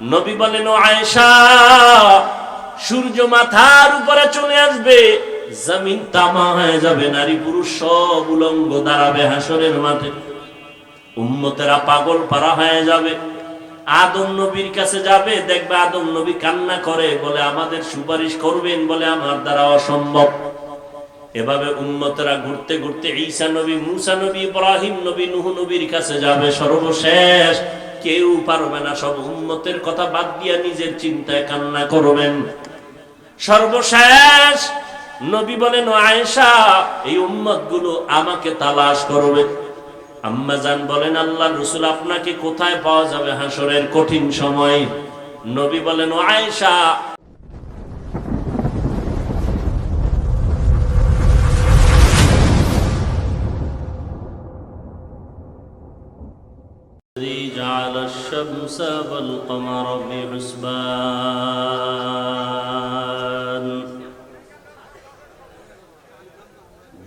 নবী বলেন, ও আয়েশা, সূর্য মাথার উপরে চলে আসবে, জমিন তামা হয়ে যাবে, নারী পুরুষ সব উলঙ্গ দাঁড়াবে হাসরের মাঠে, উম্মতেরা পাগল পারা হয়ে যাবে। আদম নবীর কাছে যাবে, দেখবে আদম নবী কান্না করে, বলে আমাদের সুপারিশ করবেন, বলে আমার দ্বারা অসম্ভব। এভাবে উম্মতেরা ঘুরতে ঘুরতে ঈসা নবী, মুসা নবী, ইব্রাহিম নবী, নূহ নবীর কাছে যাবে। সর্বশেষ কেউ পারবে না, সব উম্মতের কথা বাদ দিয়া নিজের চিন্তায় কান্না করবেন। সর্বশেষ নবী বলেন, ও আয়েশা, এই উম্মতগুলো আমাকে তালাশ করবে। আম্মা জান বলেন, আল্লাহর রাসূল, আপনাকে কোথায় পাওয়া যাবে হাসরের কঠিন সময়? নবী বলেন, ও আয়েশা, جعل الشمس والقمر بحسبان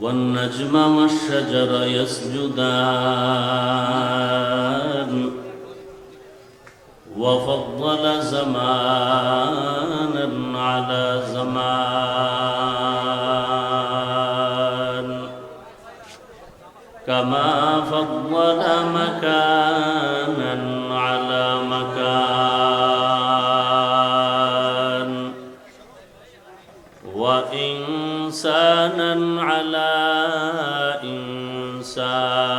والنجم والشجر يسجدان وفضل زمانا على زمان كما فضل مكانا على مكان وإنسانا على إنسان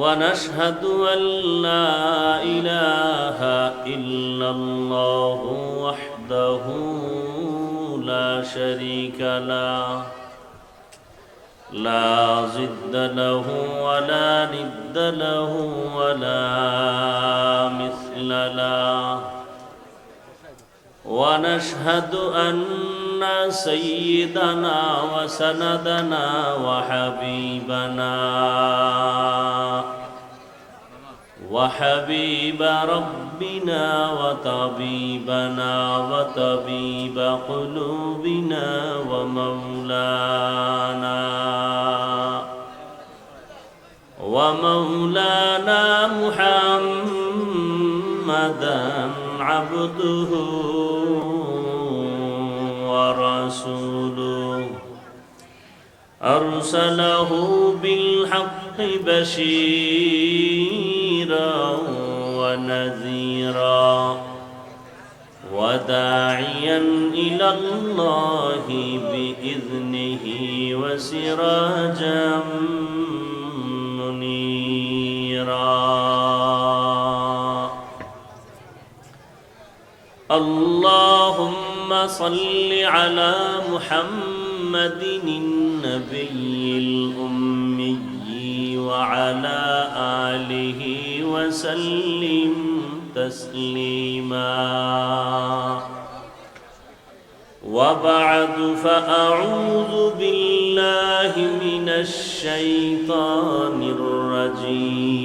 ونشهد أن لا إله إلا الله وحده لا شريك له لا ضد له ولا ند له ولا مثل له ونشهد أن سيدنا وسندنا وحبيب ربنا وطبيبنا وطبيب قلوبنا ومولانا محمدا عبده ورسوله أرسله بالحق بشيرا ونذيرا وداعيا إلى الله بإذنه وسراجا منيرا اللهم صل على محمد النبي الأمي وعلى آله وسلم تسليما وبعد فأعوذ بالله من الشيطان الرجيم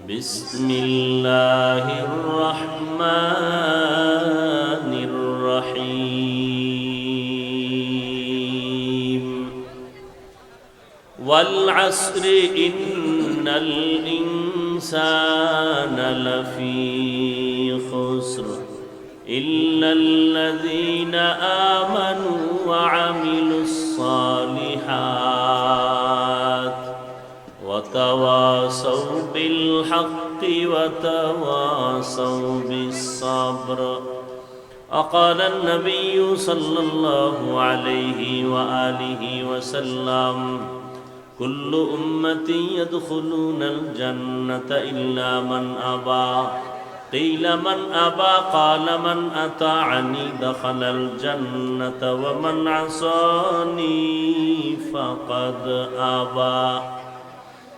بسم الله الرحمن الرحيم والعصر إن الإنسان لفي خسر إلا الذين آمنوا وعملوا الصالحات وتواصوا بالحق وتواصوا بالصبر. وقال النبي صلى الله عليه وآله وسلم كل أمتي يدخلون الجنة إلا من أبى قيل من أبى قال من أطاعني دخل الجنة ومن عصاني فقد أبى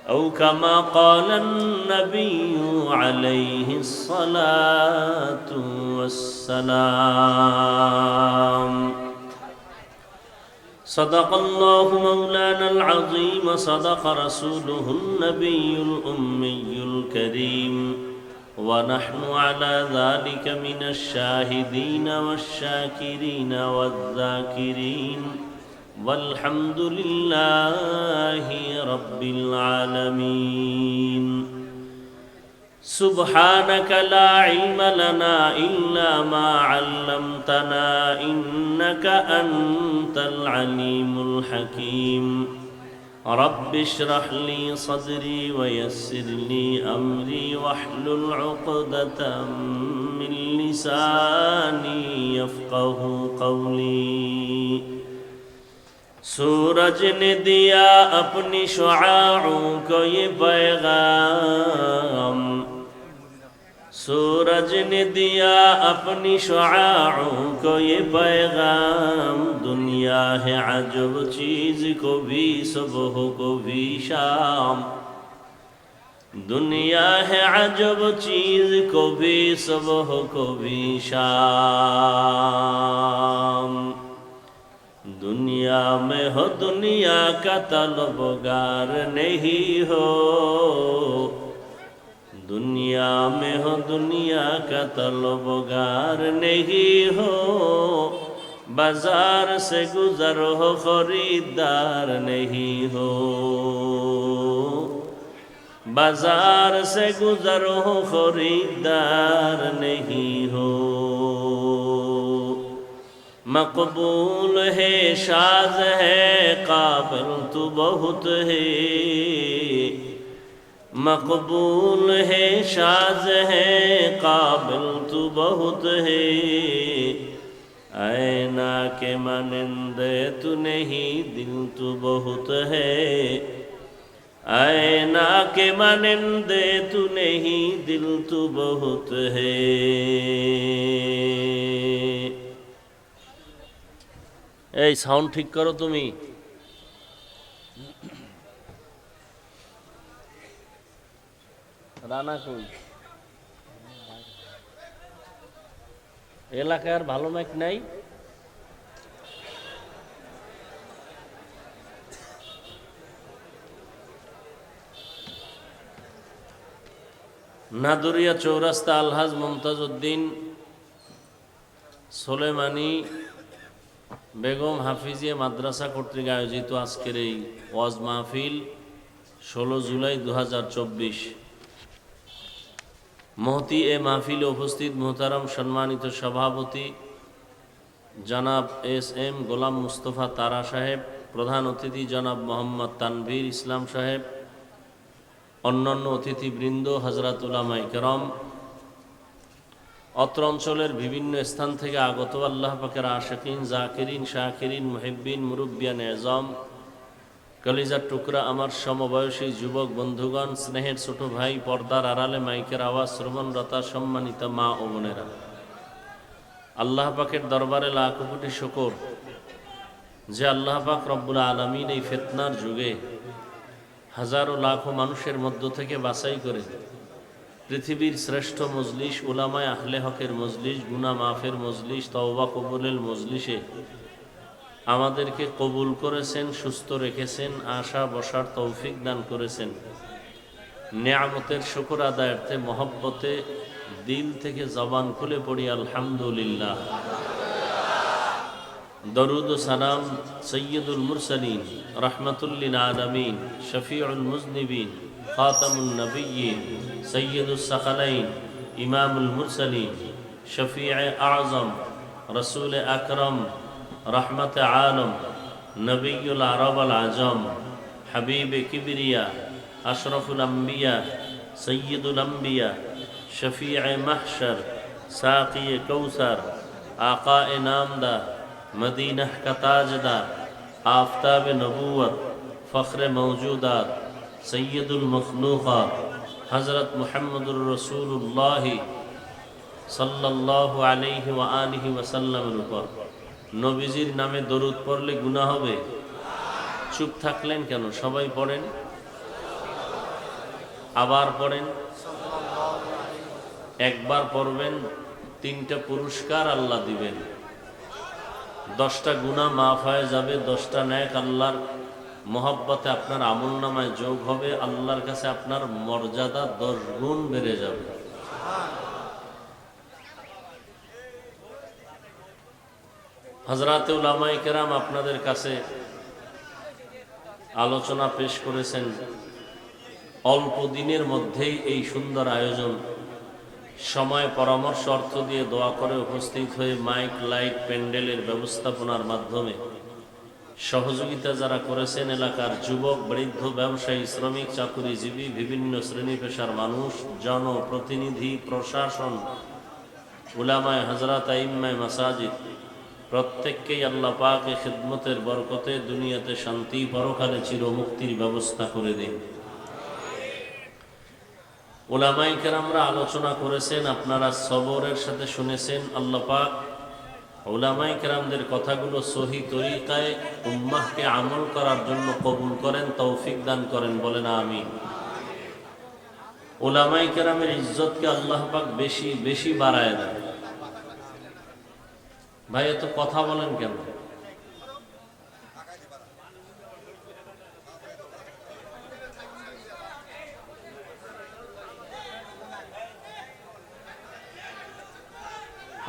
أو كما قال النبي عليه الصلاة والسلام. صدق الله مولانا العظيم صدق رسوله النبي الأمي الكريم ونحن على ذلك من الشاهدين والشاكرين والذاكرين والحمد لله العالمين سبحانك لا علم لنا إلا ما علمتنا إنك أنت العليم الحكيم رب اشرح لي صدري ويسر لي أمري واحلل عقدة من لساني يفقه قولي सूरज ने दिया अपनी शुआओं को ये पैगाम सूरज ने दिया अपनी शुआओं को ये पैगाम दुनिया है अजब चीज को भी सुबह को भी शाम दुनिया है अजब चीज को भी सुबह को भी शाम दुनिया में हो दुनिया का तलबगार नहीं हो दुनिया में हो दुनिया का तलबगार नहीं हो बाजार से गुजर हो खरीदार नहीं हो बाजार से गुजर हो खरीदार नहीं हो मकबूल है शाज है काबिल तू बहुत है मकबूल है शाज है काबिल तू बहुत है ऐना के मानिंदे तू नहीं दिल तू बहुत है ऐना के मानिंदे तू नहीं दिल तू बहुत है এই সাউন্ড ঠিক করো তুমি রানা কই এলাকার ভালো মাইক নাই নাদুরিয়া চৌরাস্তা আলহাজ মুমতাজ উদ্দিন সোলেমানি বেগম হাফিজিয়া মাদ্রাসা কর্তৃক আয়োজিত আজকের এই ওয়াজ মাহফিল 16 জুলাই 2024 মহতি এ মাহফিলে উপস্থিত মোহতারাম সম্মানিত সভাপতি জনাব এস.এম. গোলাম মুস্তফা তারা সাহেব, প্রধান অতিথি জনাব মোহাম্মদ তানভীর ইসলাম সাহেব, অন্যান্য অতিথিবৃন্দ, হযরত উলামায়ে কেরাম, অত্র অঞ্চলের বিভিন্ন স্থান থেকে আগত আল্লাহ পাকের আশিকিন, জাকিরিন, শাকিরিন, মুহিব্বিন, মুরব্বিয়ান এজাম, কলিজার টুকরা আমার সমবয়সী যুবক বন্ধুগণ, স্নেহের ছোট ভাই, পর্দার আড়ালে মাইকের আওয়াজ শ্রবণরতা সম্মানিত মা ও বোনেরা, আল্লাহ পাকের দরবারে লাখ কোটি শুকর যে আল্লাহ পাক রব্বুল আলামিন এই ফিতনার যুগে হাজারো লাখো মানুষের মধ্য থেকে বাছাই করে পৃথিবীর শ্রেষ্ঠ মজলিস, উলামায়ে আহলে হকের মজলিস, গুনাহ মাফের মজলিস, তওবা কবুলের মজলিসে আমাদেরকে কবুল করেছেন, সুস্থ রেখেছেন, আশা বসার তৌফিক দান করেছেন। নেয়ামতের শুকর আদায়ার্থে মহব্বতে দিল থেকে জবান খুলে পড়ি আলহামদুলিল্লাহ। দরুদ ও সালাম সৈয়দুল মুরসালিন, রহমাতুল্লিল আলামিন, শফিউল মুজনিবিন, খাতামুন নবিয়্যিন, সৈয়দুস সাকালাইন, ইমামুল মুরসালিন, শফিয়ে আযম, রসুল আকরম, রহমত আলম, নবিয়ুল আরব আল আজম, হাবিব কিবরিয়া, আশরফুল আম্বিয়া, সৈয়দুল আম্বিয়া, শফিয়ে মাহশর, সাকিয়ে কৌসর, আকায়ে নামদার, মদিনা का ताजदार, आफताब नबूवत, फ़ख्र मौजूदात, सैयदुल मखलूक़ात, हज़रत मुहम्मदुर रसूलुल्लाह सल्लल्लाहु अलैहि व आलिहि वसल्लमेর উপর নবীজির নামে দরুদ পড়লে গুনাহ হবে? চুপ থাকলেন কেন? সবাই পড়েন, আবার পড়েন। একবার পড়বেন, 3টা পুরস্কার আল্লাহ দিবেন। 10টা গুনাহ মাফ হয়ে যাবে, 10টা নেক আল্লাহর মহব্বতে আপনার আমলনামায় যোগ হবে, আল্লাহর কাছে আপনার মর্যাদা 10 গুণ বেড়ে যাবে। হযরত উলামায়ে কেরাম আপনাদের কাছে আলোচনা পেশ করেছেন অল্প দিনের মধ্যেই এই সুন্দর আয়োজন, সময় পরামর্শ অর্থ দিয়ে দোয়া করে উপস্থিত হয়ে মাইক লাইট প্যান্ডেলের ব্যবস্থাপনার মাধ্যমে সহযোগিতা যারা করেছেন, এলাকার যুবক বৃদ্ধ ব্যবসায়ী শ্রমিক চাকুরিজীবী বিভিন্ন শ্রেণী পেশার মানুষ, জনপ্রতিনিধি, প্রশাসন, উলামায়ে হযরত, আইম্মায়ে মাসাজিদ, প্রত্যেককেই আল্লাহ পাকে খিদমতের বরকতে দুনিয়াতে শান্তি, পরকালে চিরমুক্তির ব্যবস্থা করে দিন। উলামায়ে কেরামরা আলোচনা করেছেন, আপনারা সবরের সাথে শুনেছেন। আল্লাহ পাক উলামায়ে কেরামদের কথাগুলো সহি তরিকায় উম্মাহকে আমল করার জন্য কবুল করেন, তৌফিক দান করেন, বলেন আমিন। উলামায়ে কেরামের ইজ্জতকে আল্লাহ পাক বেশি বেশি বাড়ায় দেন। ভাই এত কথা বলেন কেন?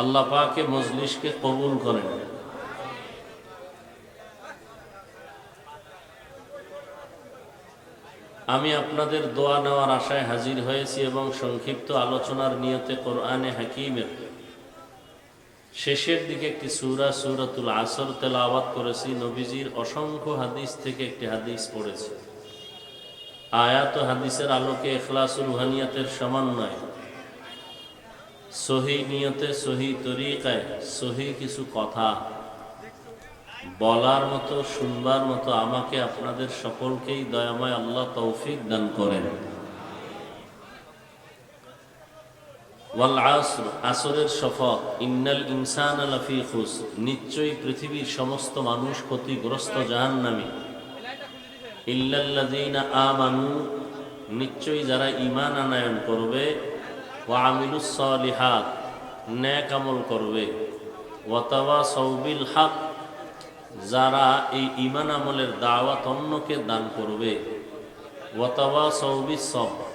আল্লাহ পাকে মজলিসকে কবুল করেন। আমি আপনাদের দোয়া নেওয়ার আশায় হাজির হয়েছি এবং সংক্ষিপ্ত আলোচনার নিয়তে কোরআনে হাকিমের শেষের দিকে একটি সূরা, সূরাতুল আসর তেলাওয়াত করেছি। নবীজির অসংখ্য হাদিস থেকে একটি হাদিস পড়েছি। আয়াত ও হাদিসের আলোকে ইখলাসুল রুহানিয়াতের সমন্বয়, সহি নিয়তে, সহি তরিকায়, সহি কিছু কথা বলার মতো, শুনবার মতো আমাকে আপনাদের সকলকেই দয়াময় আল্লাহ তৌফিক দান করেন। ওয়াল আসর, আসরের শপথ। ইন্নাল ইনসানা লাফি খুসর, নিশ্চয়ই পৃথিবীর সমস্ত মানুষ ক্ষতিগ্রস্ত, জাহান্নামী। ইল্লাল্লাযীনা আমানু, নিশ্চয়ই যারা ঈমান আনয়ন করবে, ওয়া আমিলুস সালিহাত, নেক আমল করবে, ওয়া তাওয়াসাউ বিল হক, যারা এই ঈমান আমলের দাওয়াত অন্যকে দান করবে, ওয়া তাওয়াসাউ বিস সবর,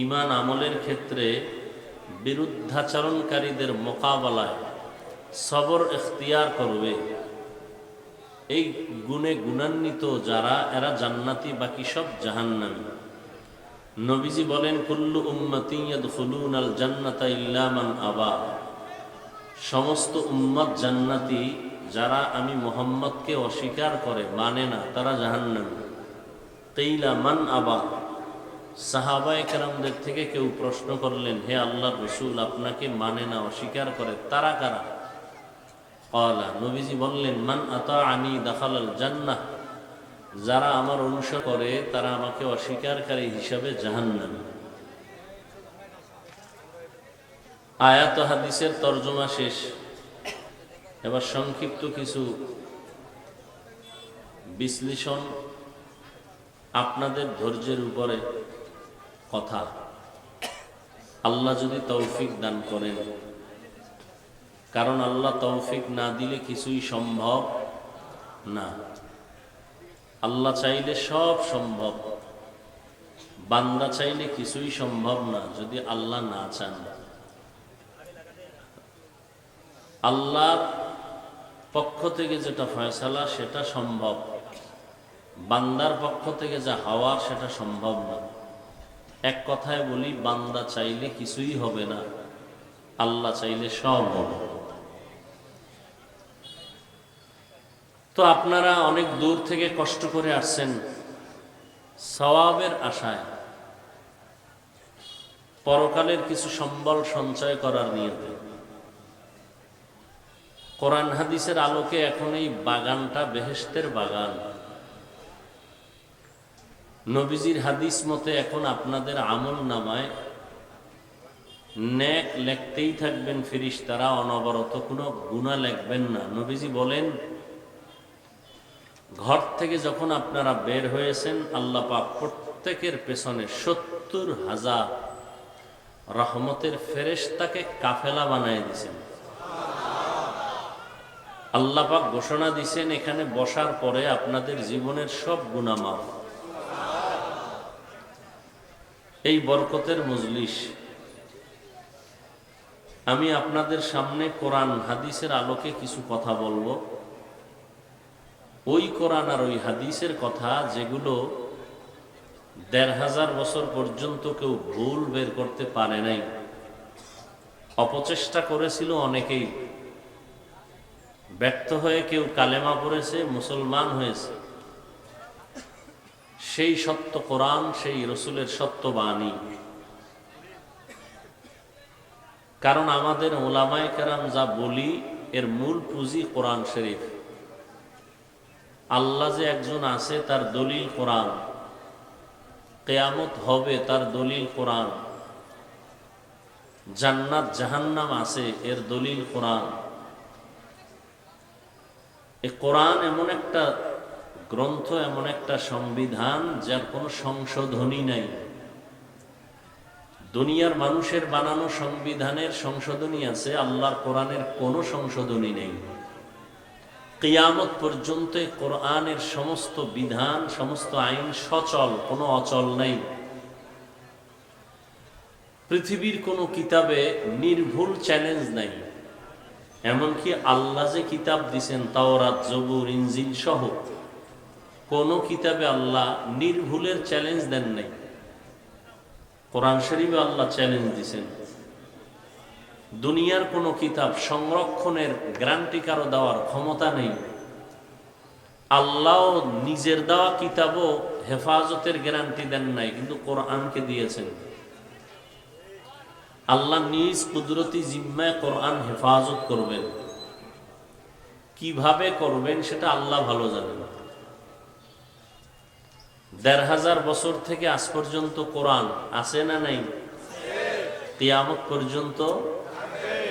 ঈমান আমলের ক্ষেত্রে বিরুদ্ধাচরণকারীদের মোকাবেলায় সবর ইখতিয়ার করবে। এই গুণে গুণান্বিত যারা, এরা জান্নাতি, বাকি সব জাহান্নামী। নবীজি বলেন, কুল্লু উম্মতি ইয়াদখুলুনাল জান্নাতা ইল্লা মান আবা, সমস্ত উম্মত জান্নাতি, যারা আমি মুহাম্মদকে অস্বীকার করে, মানে না, তারা জাহান্নামী। কিলা মান আবা, সাহাবায়ে কেরামদের থেকে কেউ প্রশ্ন করলেন, হে আল্লাহর রাসূল, আপনাকে মানে না, অস্বীকার করে, তারা কারা? ক্বালা, নবীজি বললেন, মান আতাআনি দাখালাল জান্নাহ, যারা আমার অনুসরণ করে তারা আমাকে অস্বীকারকারী হিসাবে জাহান্নামী। আয়াত হাদিসের তরজমা শেষ। এবার সংক্ষিপ্ত কিছু বিশ্লেষণ, আপনাদের ধৈর্যের উপরে কথা। আল্লাহ যদি তৌফিক দান করেন, কারণ আল্লাহ তৌফিক না দিলে কিছুই সম্ভব না। আল্লাহ চাইলে সব সম্ভব, বান্দা চাইলে কিছুই সম্ভব না যদি আল্লাহ না চান। আল্লাহর পক্ষ থেকে যেটা ফয়সালা সেটা সম্ভব, বান্দার পক্ষ থেকে যা হওয়ার সেটা সম্ভব না। এক কথায় বলি, বান্দা চাইলে কিছুই হবে না, আল্লাহ চাইলে সব হবে। তো আপনারা অনেক দূর থেকে কষ্ট করে আসছেন সওয়াবের আশায়, পরকালের কিছু সম্বল সঞ্চয় করার নিয়তে। কোরআন হাদিসের আলোকে এখন এই বাগানটা বেহেশতের বাগান। নবীজির হাদিস মতে এখন আপনাদের আমল নামায় নেক লিখতেই থাকবেন ফেরেশতারা, অনবরত, কোনো গুনাহ লিখবেন না। নবীজি বলেন, ঘর থেকে যখন আপনারা বের হয়েছেন, আল্লাহ পাক প্রত্যেকের পেছনে ৭০,০০০ রহমতের ফেরেশতাকে কাফেলা বানায় দিয়েছেন। আল্লাহ পাক ঘোষণা দিয়েছেন, এখানে বসার পরে আপনাদের জীবনের সব গুনাহ মাফ। এই বরকতের মজলিস, আমি আপনাদের সামনে কোরআন হাদিসের আলোকে কিছু কথা বলবো। ওই কোরআন আর ওই হাদিসের কথা যেগুলো ১৫০০ বছর পর্যন্ত কেউ ভুল বের করতে পারে নাই। অপচেষ্টা করেছিল অনেকেই, ব্যর্থ হয়ে কেউ কালেমা পড়েছে, মুসলমান হয়েছে। সেই সত্য কোরআন, সেই রসুলের সত্য বাণী। কারণ আমাদের ওলামায়ে কেরাম যা বলি এর মূল পুঁজি কোরআন শরীফ। আল্লাহ যে একজন আছে তার দলিল কোরআন, কিয়ামত হবে তার দলিল কোরআন, জান্নাত জাহান্নাম আছে এর দলিল কোরআন। এই কোরআন এমন একটা গ্রন্থ, এমন একটা সংবিধান যার কোনো সংশোধনী নাই। দুনিয়ার মানুষের বানানো সংবিধানের সংশোধনী আছে, আল্লাহর কোরআনের কোনো সংশোধনী নেই। কিয়ামত পর্যন্ত কোরআনের সমস্ত বিধান, সমস্ত আইন সচল, কোনো অচল নেই। পৃথিবীর কোনো কিতাবে নির্ভুল চ্যালেঞ্জ নাই। এমনকি আল্লাহ যে কিতাব দিছেন তাওরাত, জবুর, ইনজিল সহ কোন কিতাবে আল্লাহ নির্ভুলের চ্যালেঞ্জ দেন নাই। কোরআন শরীফে আল্লাহ চ্যালেঞ্জ দিছেন। দুনিয়ার কোনো কিতাব সংরক্ষণের গ্যারান্টি কারো দেওয়ার ক্ষমতা নেই। আল্লাহ নিজের দেওয়া কিতাবও হেফাজতের গ্যারান্টি দেন নাই, কিন্তু কোরআনকে দিয়েছেন। আল্লাহ নিজ কুদরতি জিম্মায় কোরআন হেফাজত করবেন। কিভাবে করবেন সেটা আল্লাহ ভালো জানেন। ১৫০০ বছর থেকে আজ পর্যন্ত কোরআন আছে না নাই? কিয়ামত পর্যন্ত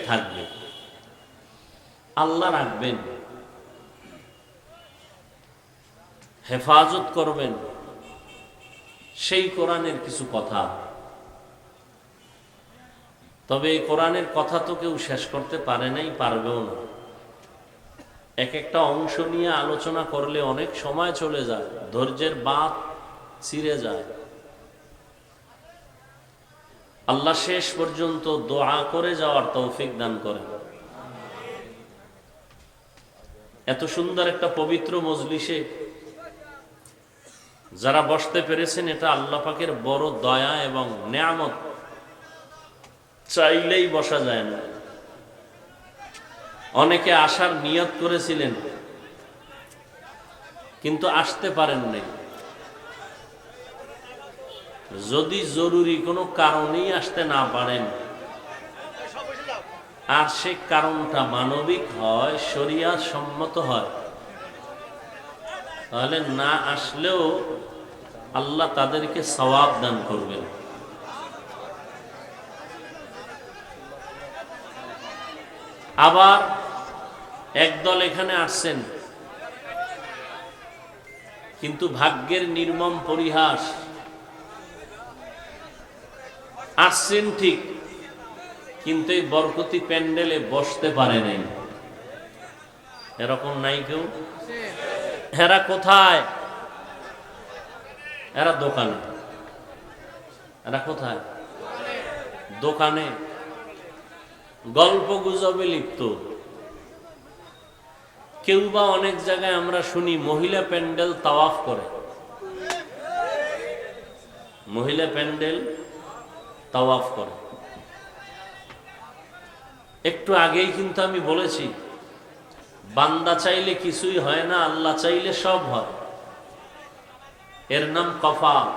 থাকবে। আল্লাহ রাখবেন, হেফাজত করবেন। সেই কোরআনের কিছু কথা, তবে এই কোরআনের কথা তো কেউ শেষ করতে পারে নাই, পারবেও না। এক একটা অংশ নিয়ে আলোচনা করলে অনেক সময় চলে যায়, ধৈর্যের বাঁধ ছিঁড়ে যায়। আল্লাহ শেষ পর্যন্ত দোয়া করে যাওয়ার তৌফিক দান করেন। এত সুন্দর একটা পবিত্র মজলিসে যারা বসতে পেরেছেন, এটা আল্লাহ পাকের বড় দয়া এবং নেয়ামত। চাইলেই বসা যায় না। অনেকে আসার নিয়ত করেছিলেন কিন্তু আসতে পারেন নাই। যদি জরুরি কোনো কারণেই আসতে না পারেন, আর সে কারণটা মানবিক হয়, শরিয়াত সম্মত হয়, তাহলে না আসলেও আল্লাহ তাদেরকে সওয়াব দান করবেন। আবার একদল এখানে আসছেন, কিন্তু ভাগ্যের নির্মম পরিহাস, আসছেন ঠিক কিন্তু এই বরকতি প্যান্ডেলে বসতে পারে নাই। এরকম নাই কেউ? এরা কোথায়? এরা দোকানে। এরা কোথায়? দোকানে গল্প গুজবে লিপ্ত। কেউ বা অনেক জায়গায় আমরা শুনি মহিলা প্যান্ডেল তাওয়াফ করে। মহিলা প্যান্ডেল তাওয়াফ করে। একটু আগেই কিন্তু আমি বলেছি, বান্দা চাইলে কিছুই হয় না, আল্লাহ চাইলে সব হয়। এর নাম কফাল।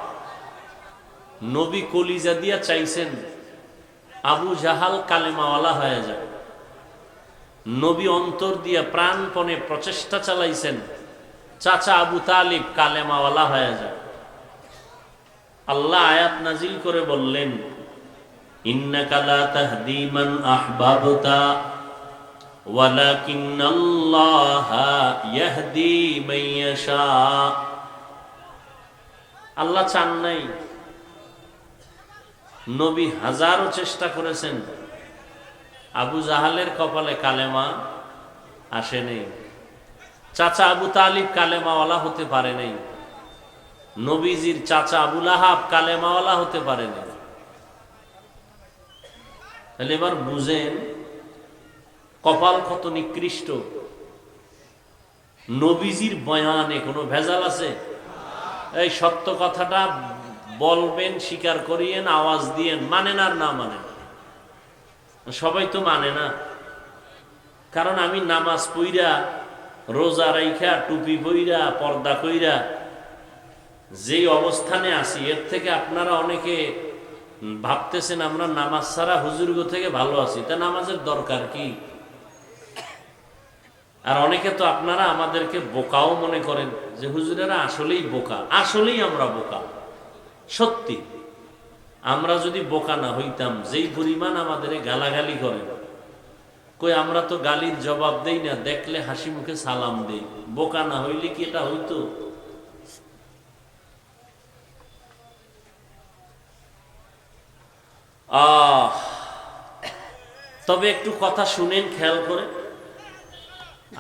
নবী কলিজা দিয়া চাইছেন আবু জাহাল কালেমাওয়ালা হয়ে যায়। নবী অন্তর দিয়া প্রাণপণে প্রচেষ্টা চালাইছেন চাচা আবু তালিব কালেমাওয়ালা হয়ে যায়। আল্লাহ আয়াত নাজিল করে বললেন, ইন্নাকা লা তাহদি মান আহবাবতা ওয়ালাকিন্নাল্লাহা ইয়াহদি মান ইয়াশা। আল্লাহ চান নাই। নবী হাজারো চেষ্টা করেছেন, আবু জাহালের কপালে কালেমা আসে নেই। চাচা আবু তালিব কালেমাওয়ালা হতে পারে নাই। নবীজির চাচা আবু লাহাব কালেমাওয়ালা হতে পারে নাই। তাহলে এবার বুঝেন কপাল কত নিকৃষ্ট। নবীজির বয়ানে কোনো ভেজাল আছে? এই সত্য কথাটা বলবেন, স্বীকার করিয়েন, আওয়াজ দিয়েন, মানেন আর না মানেন। সবাই তো মানে না। কারণ আমি নামাজ পইরা, রোজা রাইখা, টুপি পইরা, পর্দা কইরা যেই অবস্থানে আছি, এর থেকে আপনারা অনেকে ভাবতেছেন আমরা নামাজ ছাড়া হুজুরগো থেকে ভালো আছি, তা নামাজের দরকার কি? আর অনেকে তো আপনারা আমাদেরকে বোকাও মনে করেন যে হুজুরেরা আসলেই বোকা। আসলেই আমরা বোকা, সত্যি। আমরা যদি বোকা না হইতাম, যেই পরিমাণ আমাদের গালাগালি করেন, কই আমরা তো গালির জবাব দেই না, দেখলে হাসি মুখে সালাম দেই। বোকা না হইলে কি এটা হইতো? তবে একটু কথা শুনেন খেয়াল করে।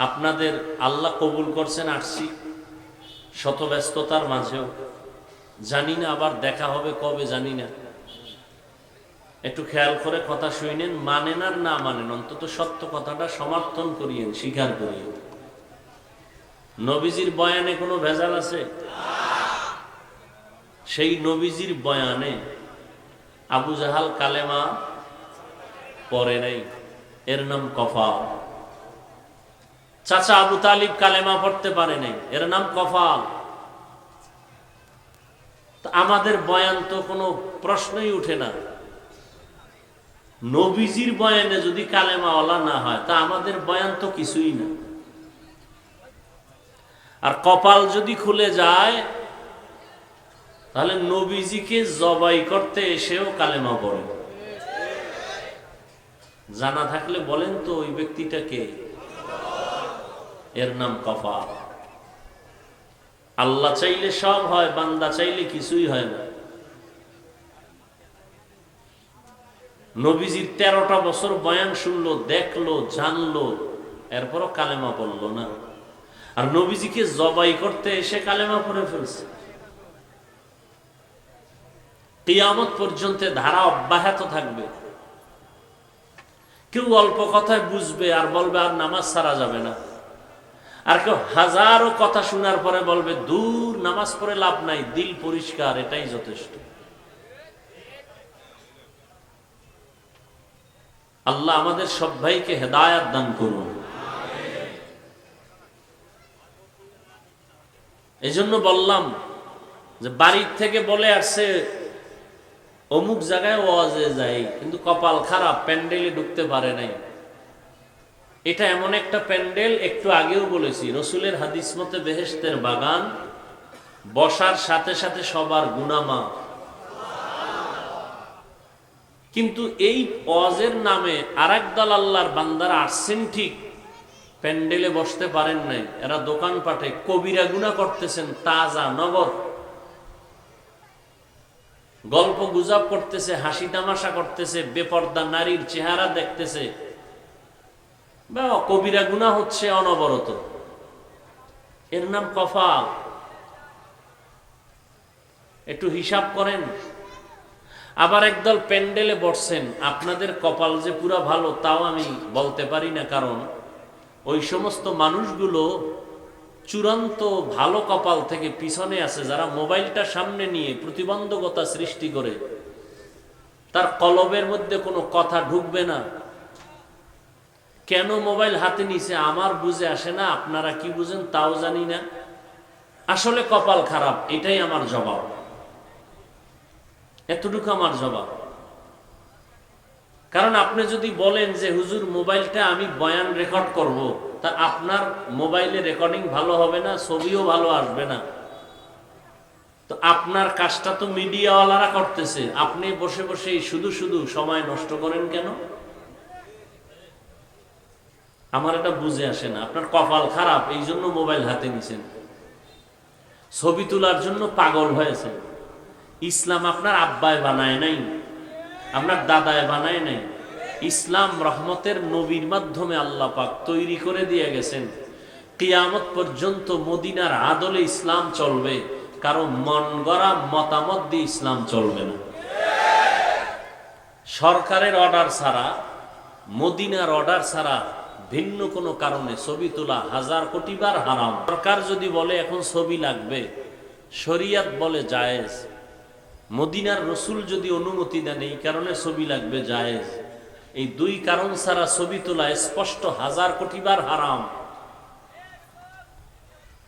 আপনাদের আল্লাহ কবুল করছেন, আসছি শত ব্যস্ততার মাঝেও। জানি না আবার দেখা হবে কবে, জানি না। একটু খেয়াল করে কথা শুনেন, মানেন আর না মানেন, অন্তত সত্য কথাটা সমর্থন করিয়েন, স্বীকার করিয়েন। নবীজির বয়ানে কোনো ভেজাল আছে? সেই নবীজির বয়ানে আবু জাহাল কালেমা পড়ে নাই, এর নাম কফাল। চাচা আবু তালিব কালেমা পড়তে পারে নাই, এর নাম কফাল। আমাদের বয়ান তো কোনো প্রশ্নই উঠে না। নবীজির বয়ানে যদি কালেমাওয়ালা না হয়, তা আমাদের বয়ান তো কিছুই না। আর কপাল যদি খুলে যায়, তাহলে নবীজিকে জবাই করতে এসেও কালেমা পড়ে। জানা থাকলে বলেন তো ওই ব্যক্তিটাকে, এর নাম কপাল। আল্লাহ চাইলে সব হয়, বান্দা চাইলে কিছুই হয় না। নবীজির 13টা বছর বয়ান শুনলো, দেখলো, জানলো, এরপরও কালেমা পড়লো না। আর নবীজিকে জবাই করতে এসে কালেমা পড়ে ফেলছে। কিয়ামত পর্যন্ত ধারা অব্যাহত থাকবে। কেউ অল্প কথায় বুঝবে আর বলবে আর নামাজ ছাড়া যাবে না। আর কেউ হাজারো কথা শোনার পরে বলবে দূর, নামাজ পড়ে লাভ নাই, দিল পরিষ্কার, এটাই যথেষ্ট। আল্লাহ আমাদের সব ভাইকে হেদায়াত দান করুন। এই জন্য বললাম যে বাড়ির থেকে বলে আসছে অমুক জায়গায় ওয়াজে যাই, কিন্তু কপাল খারাপ, প্যান্ডেলে ঢুকতে পারে নাই। এটা এমন একটা প্যান্ডেল, একটু আগেও বলেছি, রসুলের হাদিস মতে বেহেশতের বাগান, বসার সাথে সাথে সবার গুনাহ মাফ। কিন্তু এই ওয়াজের নামে আরেক দল আল্লাহর বান্দারা আসছেন ঠিক, প্যান্ডেলে বসতে পারেন নাই। এরা দোকানপাটে কবিরা গুনাহ করতেছেন, তাজা নগদ গল্প গুজব করতেছে, হাসি তামাশা করতেছে, বেপর্দা নারীর চেহারা দেখতেছে, বা কবিরা গুনাহ হচ্ছে অনবরত। এর নাম কফাল। একটু হিসাব করেন। আবার একদল প্যান্ডেলে বসছেন, আপনাদের কপাল যে পুরা ভালো তাও আমি বলতে পারি না, কারণ ওই সমস্ত মানুষগুলো চূড়ান্ত ভালো কপাল থেকে পিছনে আছে, যারা মোবাইলটা সামনে নিয়ে প্রতিবন্ধকতা সৃষ্টি করে, তার কলবের মধ্যে কোনো কথা ঢুকবে না। কেন মোবাইল হাতে নিছে আমার বুঝে আসে না, আপনারা কি বুঝেন তাও জানি না। আসলে কপাল খারাপ, এটাই আমার জবাব, এতটুকু আমার জবাব। কারণ আপনি যদি বলেন যে হুজুর মোবাইলটা আমি বয়ান রেকর্ড করব, তা আপনার মোবাইলে রেকর্ডিং ভালো হবে না, ছবিও ভালো আসবে না। তো আপনার কাজটা তো মিডিয়াওয়ালারা করতেছে, আপনি বসে বসে শুধু শুধু সময় নষ্ট করেন কেন? আমার এটা বুঝে আসে না। আপনার কপাল খারাপ, এই জন্য মোবাইল হাতে নিছেন, ছবি তোলার জন্য পাগল হয়েছে। ইসলাম আপনার আব্বায় বানায় নাই, আপনার দাদায় বানায় নাই। ইসলাম রহমতের নবীর মাধ্যমে আল্লাহ পাক তৈরি করে দিয়ে গেছেন। কিয়ামত পর্যন্ত মদিনার আদলে ইসলাম চলবে, কারো মন গড়া মতামত দিয়ে ইসলাম চলবে না। সরকারের অর্ডার ছাড়া, মদিনার অর্ডার ছাড়া ভিন্ন কোনো কারণে ছবি তোলা 1000 কোটি বার হারাম। সরকার যদি বলে এখন ছবি লাগবে, শরিয়ত বলে জায়েজ, মদিনার রসুল যদি অনুমতি দেন এই কারণে ছবি লাগবে জায়েজ। এই দুই কারণ ছাড়া ছবি তোলা স্পষ্ট 1000 কোটি বার হারাম।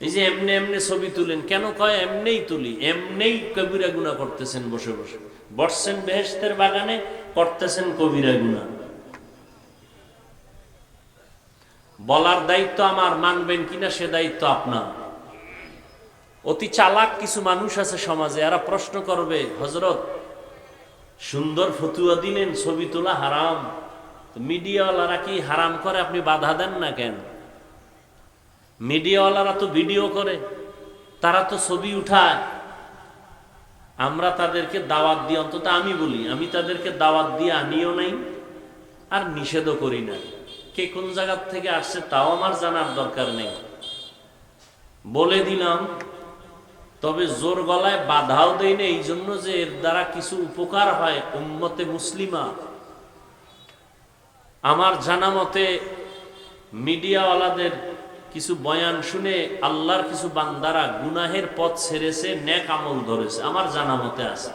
এই যে এমনি এমনি ছবি তুলেন কেন, কয় এমনিই তুলি, এমনিই কবিরা গুনাহ করতেছেন, বসে বসে বসছেন বেহেশতের বাগানে, করতেছেন কবিরা গুনাহ। বলার দায়িত্ব আমার, মানবেন কিনা সে দায়িত্ব আপনার। অতি চালাক কিছু মানুষ আছে সমাজে, এরা প্রশ্ন করবে, হযরত সুন্দর ফতুয়া দিলেন ছবি তোলা হারাম, মিডিয়াওয়ালারা কি হারাম করে, আপনি বাধা দেন না কেন? মিডিয়াওয়ালারা তো ভিডিও করে, তারা তো ছবি উঠায়, আমরা তাদেরকে দাওয়াত দিই, অন্তত আমি বলি, আমি তাদেরকে দাওয়াত দিয়ে আনিও নাই আর নিষেধও করি না। কে কোন জায়গার থেকে আসছে তাও আমার জানার দরকার নেই, বলে দিলাম। তবে জোর গলায় বাধাও দেই না, এই জন্য যে এর দ্বারা কিছু উপকার হয় উম্মতে মুসলিমা। আমার জানা মতে মিডিয়াওয়ালাদের কিছু বয়ান শুনে আল্লাহর কিছু বান্দারা গুনাহের পথ ছেড়েছে, নেক আমল ধরেছে, আমার জানা মতে আছে।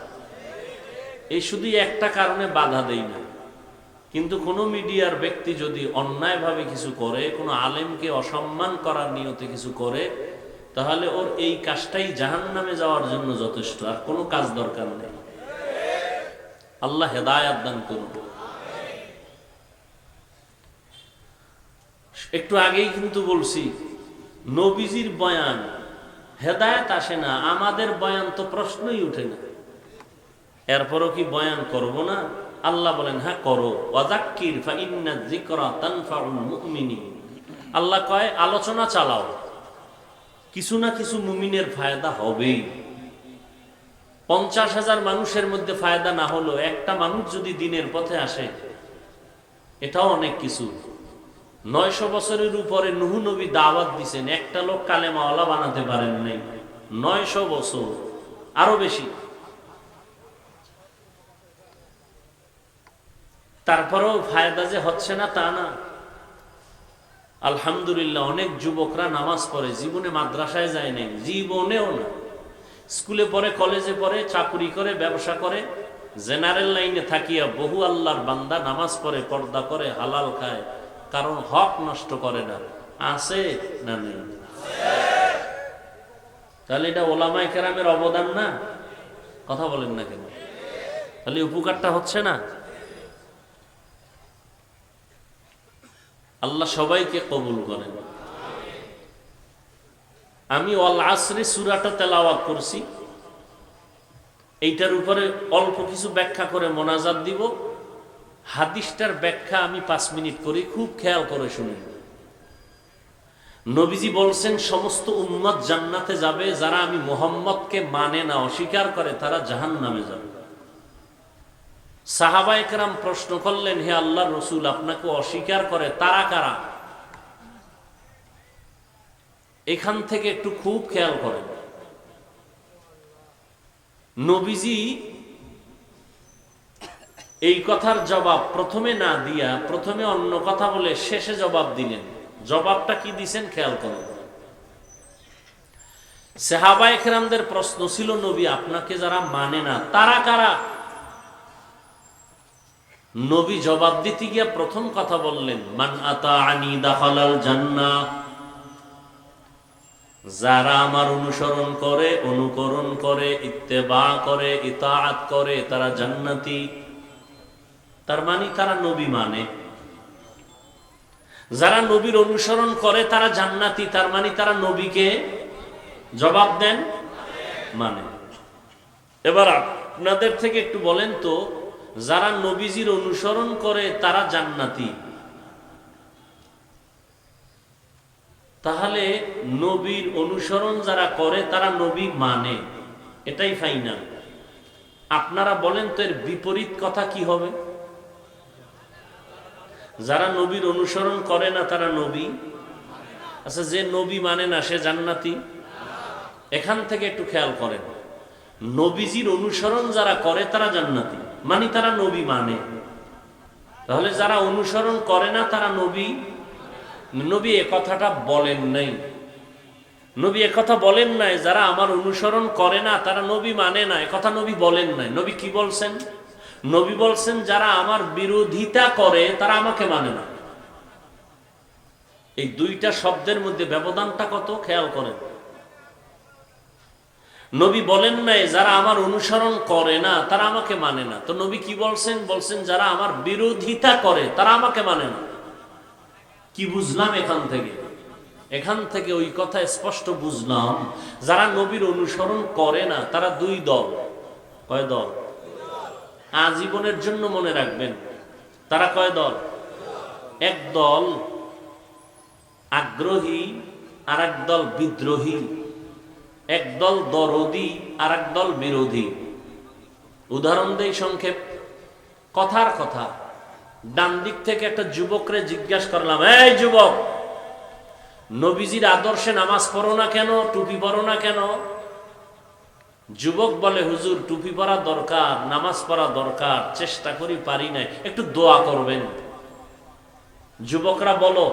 এই শুধু একটা কারণে বাধা দেই না। কিন্তু কোনো মিডিয়ার ব্যক্তি যদি অন্যায়ভাবে কিছু করে, কোনো আলেমকে অসম্মান করার নিয়তে কিছু করে, তাহলে ওর এই কাজটাই জাহান্নামে যাওয়ার জন্য যথেষ্ট, আর কোনো কাজ দরকার নেই। আল্লাহ হেদায়েত দান করুন। একটু আগেই কিন্তু বলছি, নবীজির বয়ান হেদায়েত আসে না, আমাদের বয়ান তো প্রশ্নই উঠে না। এরপরও কি বয়ান করব না? আল্লাহ বলেন হ্যাঁ করো, ওয়াযাক্কির ফাইন্না যিকরা তানফাউল মুমিনিন। আল্লাহ কয় আলোচনা চালাও, কিছু না কিছু মুমিনের ফায়দা হবেই। 50,000 মানুষের মধ্যে ফায়দা না হলো একটা মানুষ যদি দিনের পথে আসে, এটাও অনেক কিছু। 900 বছরের উপরে নূহ নবী দাওয়াত দিছেন, একটা লোক কালেমাওয়ালা বানাতে পারেন নাই। 900 বছর, আরো বেশি। তারপরেও ফায়দা যে হচ্ছে না তা না। আলহামদুলিল্লাহ, অনেক যুবকরা নামাজ পড়ে, জীবনে মাদ্রাসায় যায় নাই, জীবনেও না। স্কুলে পড়ে, কলেজে পড়ে, চাকুরি করে, ব্যবসা করে, জেনারেল লাইনে থাকিয়া বহু আল্লাহর বান্দা নামাজ পড়ে, পর্দা করে, হালাল খায়, কারণ হক নষ্ট করে না। আছে না নেই? তাহলে এটা ওলামায়ে কেরামের অবদান না? কথা বলেন না কেন? তাহলে উপকারটা হচ্ছে না? আল্লাহ সবাইকে কবুল করেন। আমি ওয়াল আসরি সূরাটা তেলাওয়াত করছি, এইটার উপরে অল্প কিছু ব্যাখ্যা করে মোনাজাত দিব। হাদিসটার ব্যাখ্যা আমি 5 মিনিট করি, খুব খেয়াল করে শুনুন। নবীজি বলছেন সমস্ত উম্মত জান্নাতে যাবে, যারা আমি মুহাম্মদকে মানে না, অস্বীকার করে, তারা জাহান্নামে যাবে। সাহাবায়ে কেরাম প্রশ্ন করলেন, হে আল্লাহর রাসূল, আপনাকে অস্বীকার করে তারা কারা? এখান থেকে একটু খুব খেয়াল করেন। নবীজি এই কথার জবাব প্রথমে না দিয়া, প্রথমে অন্য কথা বলে শেষে জবাব দিলেন। জবাবটা কি দিছেন খেয়াল করেন। সাহাবায়ে কেরামদের প্রশ্ন ছিল, নবী আপনাকে যারা মানে না তারা কারা? নবী জবাব দিতে গিয়া প্রথম কথা বললেন, মান আতাআনি দাখালাল জান্নাহ। যারা আমার অনুসরণ করে, অনুকরণ করে, ইত্তেবা করে, ইতাআত করে, তারা জান্নাতি। তার মানে তারা নবী মানে। যারা নবীর অনুসরণ করে তারা জান্নাতি, তার মানে তারা নবীকে জবাব দেন, মানে। এবার আপনাদের থেকে একটু বলেন তো, যারা নবীজির অনুসরণ করে তারা জান্নাতি, তাহলে নবীর অনুসরণ যারা করে তারা নবী মানে, এটাই ফাইনাল। আপনারা বলেন তো এর বিপরীত কথা কি হবে? যারা নবীর অনুসরণ করে না তারা নবী, আচ্ছা যে নবী মানে না সে জান্নাতি? এখান থেকে একটু খেয়াল করেন, নবীজির অনুসরণ যারা করে তারা জান্নাতি, মানে তারা নবী মানে। তাহলে যারা অনুসরণ করে না তারা নবী, নবী এ কথাটা বলেন নাই। নবী একথা বলেন নাই যারা আমার অনুসরণ করে না তারা নবী মানে না, একথা নবী বলেন নাই। নবী কি বলছেন? নবী বলছেন যারা আমার বিরোধিতা করে তারা আমাকে মানে না। এই দুইটা শব্দের মধ্যে ব্যবধানটা কত খেয়াল করেন। নবী বলেন নাই যারা আমার অনুসরণ করে না তারা আমাকে মানে না, তো নবী কি বলছেন? বলছেন যারা আমার বিরোধিতা করে তারা আমাকে মানে না। কি বুঝলাম এখান থেকে? এখান থেকে ওই কথা স্পষ্ট বুঝলাম, যারা নবীর অনুসরণ করে না তারা দুই দল। কয় দল? আজীবনের জন্য মনে রাখবেন, তারা কয় দল? এক দল আগ্রহী আর এক দল বিদ্রোহী, এক দল দরদি আর এক দল বিরোধী। উদাহরণ দেই সংক্ষেপ, কথার কথা। ডান দিক থেকে একটা যুবকরে জিজ্ঞাসা করলাম, এই যুবক, নবীজির আদর্শে নামাজ পড়ো না কেন, টুপি পরো না কেন? যুবক বলে, হুজুর টুপি পরা দরকার, নামাজ পড়া দরকার, চেষ্টা করি পারি নাই, একটু দোয়া করবেন। যুবকরা বলো,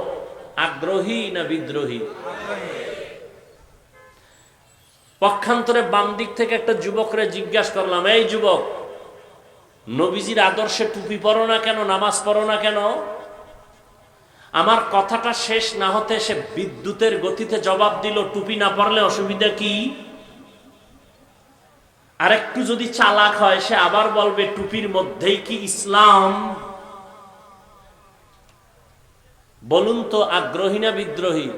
আগ্রহী না বিদ্রোহী? পক্ষান্তরে বাম দিক থেকে একটা যুবকরে জিজ্ঞাসা করলাম, এই যুবক, নবীজির আদর্শে টুপি পরো না কেন, নামাজ পড়ো না কেন? আমার কথাটা শেষ না হতে সে বিদ্যুতের গতিতে জবাব দিল, টুপি না পরলে অসুবিধা কি? আর একটু যদি চালাক হয় সে আবার বলবে, টুপির মধ্যেই কি ইসলাম? বলুন তো, আগ্রহী না বিদ্রোহী?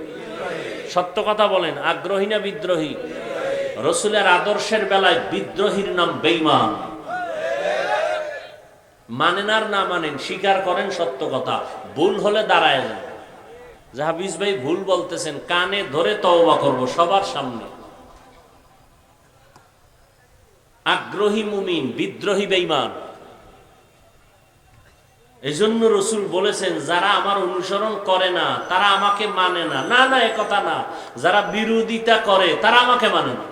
সত্য কথা বলেন, আগ্রহী না বিদ্রোহী? রসুলের আদর্শের বেলায় বিদ্রোহীর নাম বেঈমান। মানেন আর না মানেন, স্বীকার করেন সত্য কথা, ভুল হলে দাঁড়ায় যান। জাহাবিজ ভাই ভুল বলতেছেন, কানে ধরে তওবা করব সবার সামনে। আগ্রহী মুমিন, বিদ্রোহী বেঈমান। এজন্য রসুল বলেছেন, যারা আমার অনুসরণ করে না তারা আমাকে মানে না। না না, একথা না, যারা বিরোধিতা করে তারা আমাকে মানে না।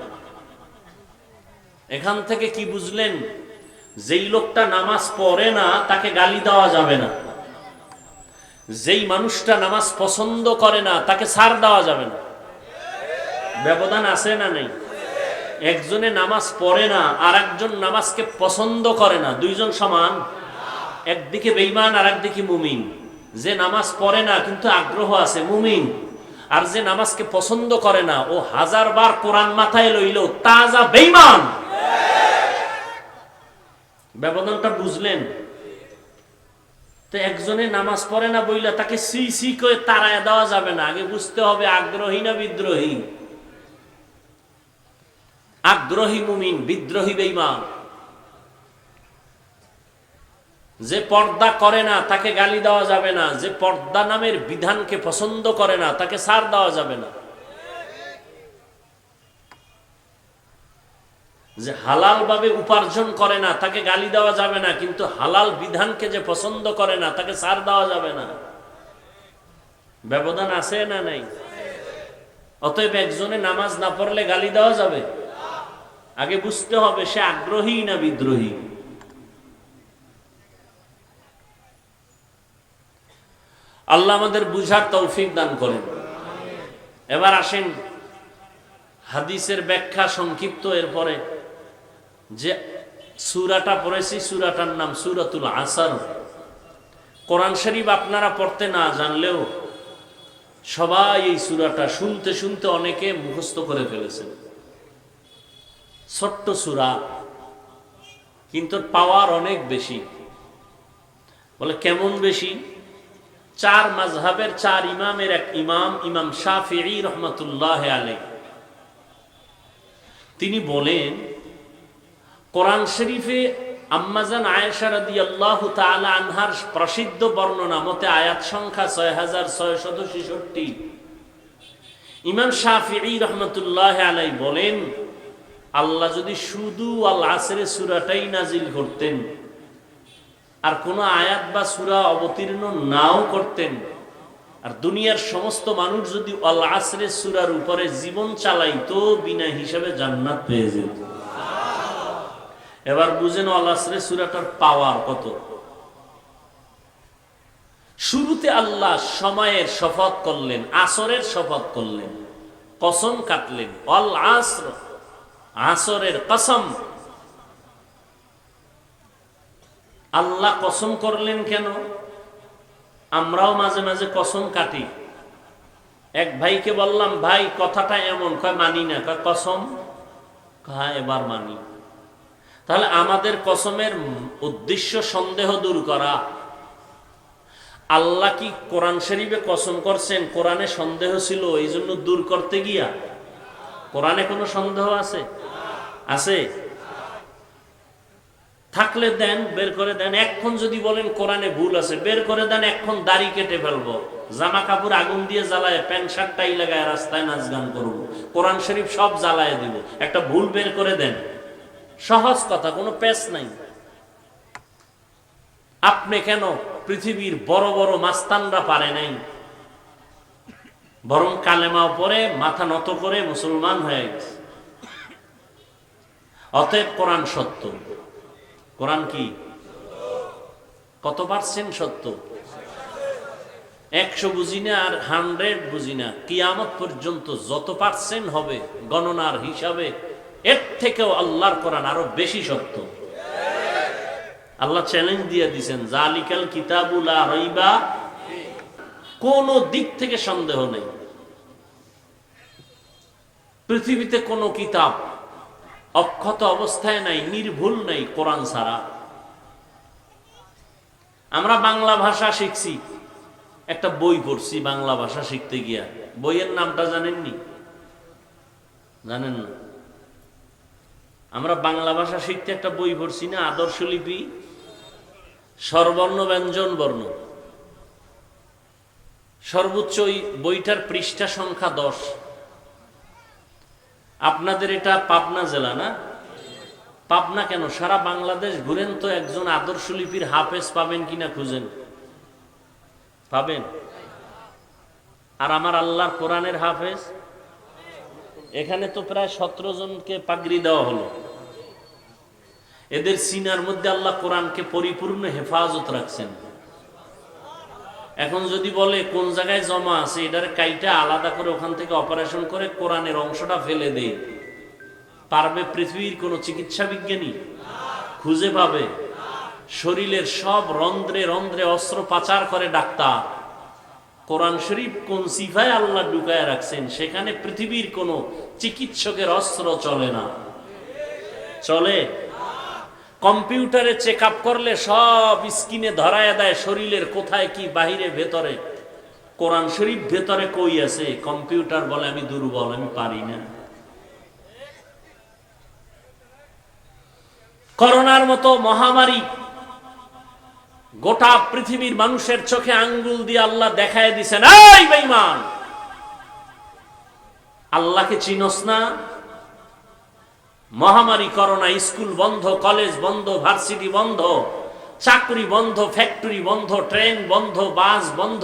এখান থেকে কি বুঝলেন? যেই লোকটা নামাজ পড়ে না তাকে গালি দেওয়া যাবে না, যেই মানুষটা নামাজ পছন্দ করে না তাকে ছাড় দেওয়া যাবে না। ব্যবধান আছে না নেই? একজনে নামাজ পড়ে না আর একজন নামাজকে পছন্দ করে না, দুইজন সমান? একদিকে বেঈমান আর একদিকে মুমিন। যে নামাজ পড়ে না কিন্তু আগ্রহ আছে, মুমিন। আর যে নামাজকে পছন্দ করে না, ও 1000 বার কোরআন মাথায় লইলেও তাজা বেঈমান। ব্যবধানটা বুঝলেন? তো একজনে নামাজ পড়ে না বইলা তাকে সি সি করে তাড়ায় দেওয়া যাবে না। আগে বুঝতে হবে আগ্রহী না বিদ্রোহী। আগ্রহী মুমিন, বিদ্রোহী বেঈমান। যে পর্দা করে না তাকে গালি দেওয়া যাবে না, যে পর্দা নামের বিধানকে পছন্দ করে না তাকে ছাড় দেওয়া যাবে না। যে হালাল ভাবে উপার্জন করে না তাকে গালি দেওয়া যাবে না, কিন্তু হালাল বিধানকে যে পছন্দ করে না তাকে ছাড় দেওয়া যাবে না। ব্যবধান আছে না নাই? অতএব একজনে নামাজ না পড়লে গালি দেওয়া যাবে? আগে বুঝতে হবে সে আগ্রহী না বিদ্রোহী। আল্লাহ আমাদের বুঝার তৌফিক দান করেন। এবার আসেন হাদিসের ব্যাখ্যা সংক্ষিপ্ত। এরপরে যে সূরাটা পড়েছি, সূরাটার নাম সূরাতুল আসর। কোরআন শরীফ আপনারা পড়তে না জানলেও সবাই এই সূরাটা শুনতে শুনতে অনেকে মুখস্থ করে ফেলেছেন। ছোট্ট সূরা, কিন্তু পাওয়ার অনেক বেশি। বলে কেমন বেশি? 4 মাযহাবের 4 ইমামের এক ইমাম, ইমাম শাফিঈ রহমাতুল্লাহ আলাইহি, তিনি বলেন, কোরআন শরীফে আম্মাজান আয়েশা রাদিয়াল্লাহু তাআলা আনহার প্রসিদ্ধ বর্ণনা মতে আয়াত সংখ্যা 6666। ইমাম শাফিঈ রহমাতুল্লাহ আলাইহি বলেন, আল্লাহ যদি শুধু আল আসরে সূরাটাই নাজিল করতেন আর কোনো আয়াত বা সূরা অবতীর্ণ নাও করতেন, আর দুনিয়ার সমস্ত মানুষ যদি আল আসরে সূরার উপরে জীবন চালাইতো, বিনা হিসাবে জান্নাত পেয়ে যেত। এবার বুঝেন আল আসরে সূরাটার পাওয়ার কত। শুরুতে আল্লাহ সময়ের শপথ করলেন, আসরের শপথ করলেন, কসম কাটলেন, অল আসর, আসরের কসম। আল্লাহ কসম করলেন কেন? আমরাও মাঝে মাঝে কসম কাটি। এক ভাইকে বললাম, ভাই কথাটা এমন, কয় মানি না। কয় কসম? হ্যাঁ এবার মানি। তাহলে আমাদের কসমের উদ্দেশ্য সন্দেহ দূর করা। আল্লাহ কি কোরআন শরীফে কসম করছেন কোরআনে সন্দেহ ছিল এই জন্য দূর করতে গিয়া? কোরআনে কোনো সন্দেহ আছে? আছে? থাকলে দেন, বের করে দেন। এখন যদি বলেন কোরআনে ভুল আছে, বের করে দেন, এখন দাড়ি কেটে ফেলবো, জামা কাপড় আগুন দিয়ে জ্বালায়, প্যান্ট শার্ট টাই লাগায় রাস্তায় নাচ গান করবো, কোরআন শরীফ সব জ্বালায় দিব। একটা ভুল বের করে দেন, সহজ কথা, কোনো পেশ নাই। আপনি কেন? পৃথিবীর বড় বড় মাস্তানরা পারে নাই, বরং কালেমাও পরে মাথা নত করে মুসলমান হয়ে গেছে। অতএব কোরআন সত্য। কোরআন কি? কত পার্সেন্ট সত্য? 100 বুঝি না আর 100 বুঝি না, কিয়ামত পর্যন্ত যত পার্সেন্ট হবে গণনার হিসাবে এর থেকেও আল্লাহর কোরআন আরো বেশি সত্য। আল্লাহ চ্যালেঞ্জ দিয়ে দিয়েছেন, জালিকাল কিতাবুল লা রাইবা, কোন দিক থেকে সন্দেহ নেই। পৃথিবীতে কোন কিতাব অক্ষত অবস্থায় নাই, নির্ভুল নাই কোরআন ছাড়া। আমরা বাংলা ভাষা শিখছি, একটা বই পড়ছি বাংলা ভাষা শিখতে গিয়া, বইয়ের নামটা জানেননি? জানেন না? আমরা বাংলা ভাষা শিখতে একটা বই পড়ছি না, আদর্শ লিপি, স্বরবর্ণ ব্যঞ্জন বর্ণ। সর্বোচ্চ ওই বইটার পৃষ্ঠা সংখ্যা 10। আপনাদের এটা পাবনা জেলা না? পাবনা কেন, সারা বাংলাদেশ ঘুরেন তো একজন আদর্শ লিপির হাফেজ পাবেন কিনা খুঁজেন, পাবেন? আর আমার আল্লাহর কোরআনের হাফেজ এখানে তো প্রায় 17 জনকে পাগড়ি দেওয়া হলো। এদের সিনার মধ্যে আল্লাহ কোরআনকে পরিপূর্ণ হেফাজত রাখছেন। এখন যদি বলে কোন জায়গায় জমা আছে, এটার কাইটা আলাদা করে ওখান থেকে অপারেশন করে কোরআনের অংশটা ফেলে দেয়, পারবে পৃথিবীর কোন চিকিৎসা বিজ্ঞানী? খুঁজে পাবে? শরীরের সব রন্ধ্রে রন্ধ্রে অস্ত্রোপচার করে ডাক্তার। কোরআন শরীফ কোন সিফায় আল্লাহ ঢুকায় রাখছেন, সেখানে পৃথিবীর কোন চিকিৎসকের অস্ত্র চলে না। চলে? কম্পিউটারে চেক আপ করলে সব স্ক্রিনে ধরায় দেয় শরীরের কোথায় কি, বাহিরে ভেতরে। কোরআন শরীফ ভেতরে কই আছে? কম্পিউটার বলে আমি দুর্বল, আমি পারি না। করোনার মতো মহামারী গোটা পৃথিবীর মানুষের চোখে আঙ্গুল দিয়ে আল্লাহ দেখায় দিছেন, এই বেঈমান, আল্লাহকে চিনস না? মহামারী করোনা, স্কুল বন্ধ, কলেজ বন্ধ, ভার্সিটি বন্ধ, চাকরি বন্ধ, ফ্যাক্টরি বন্ধ, ট্রেন বন্ধ, বাস বন্ধ,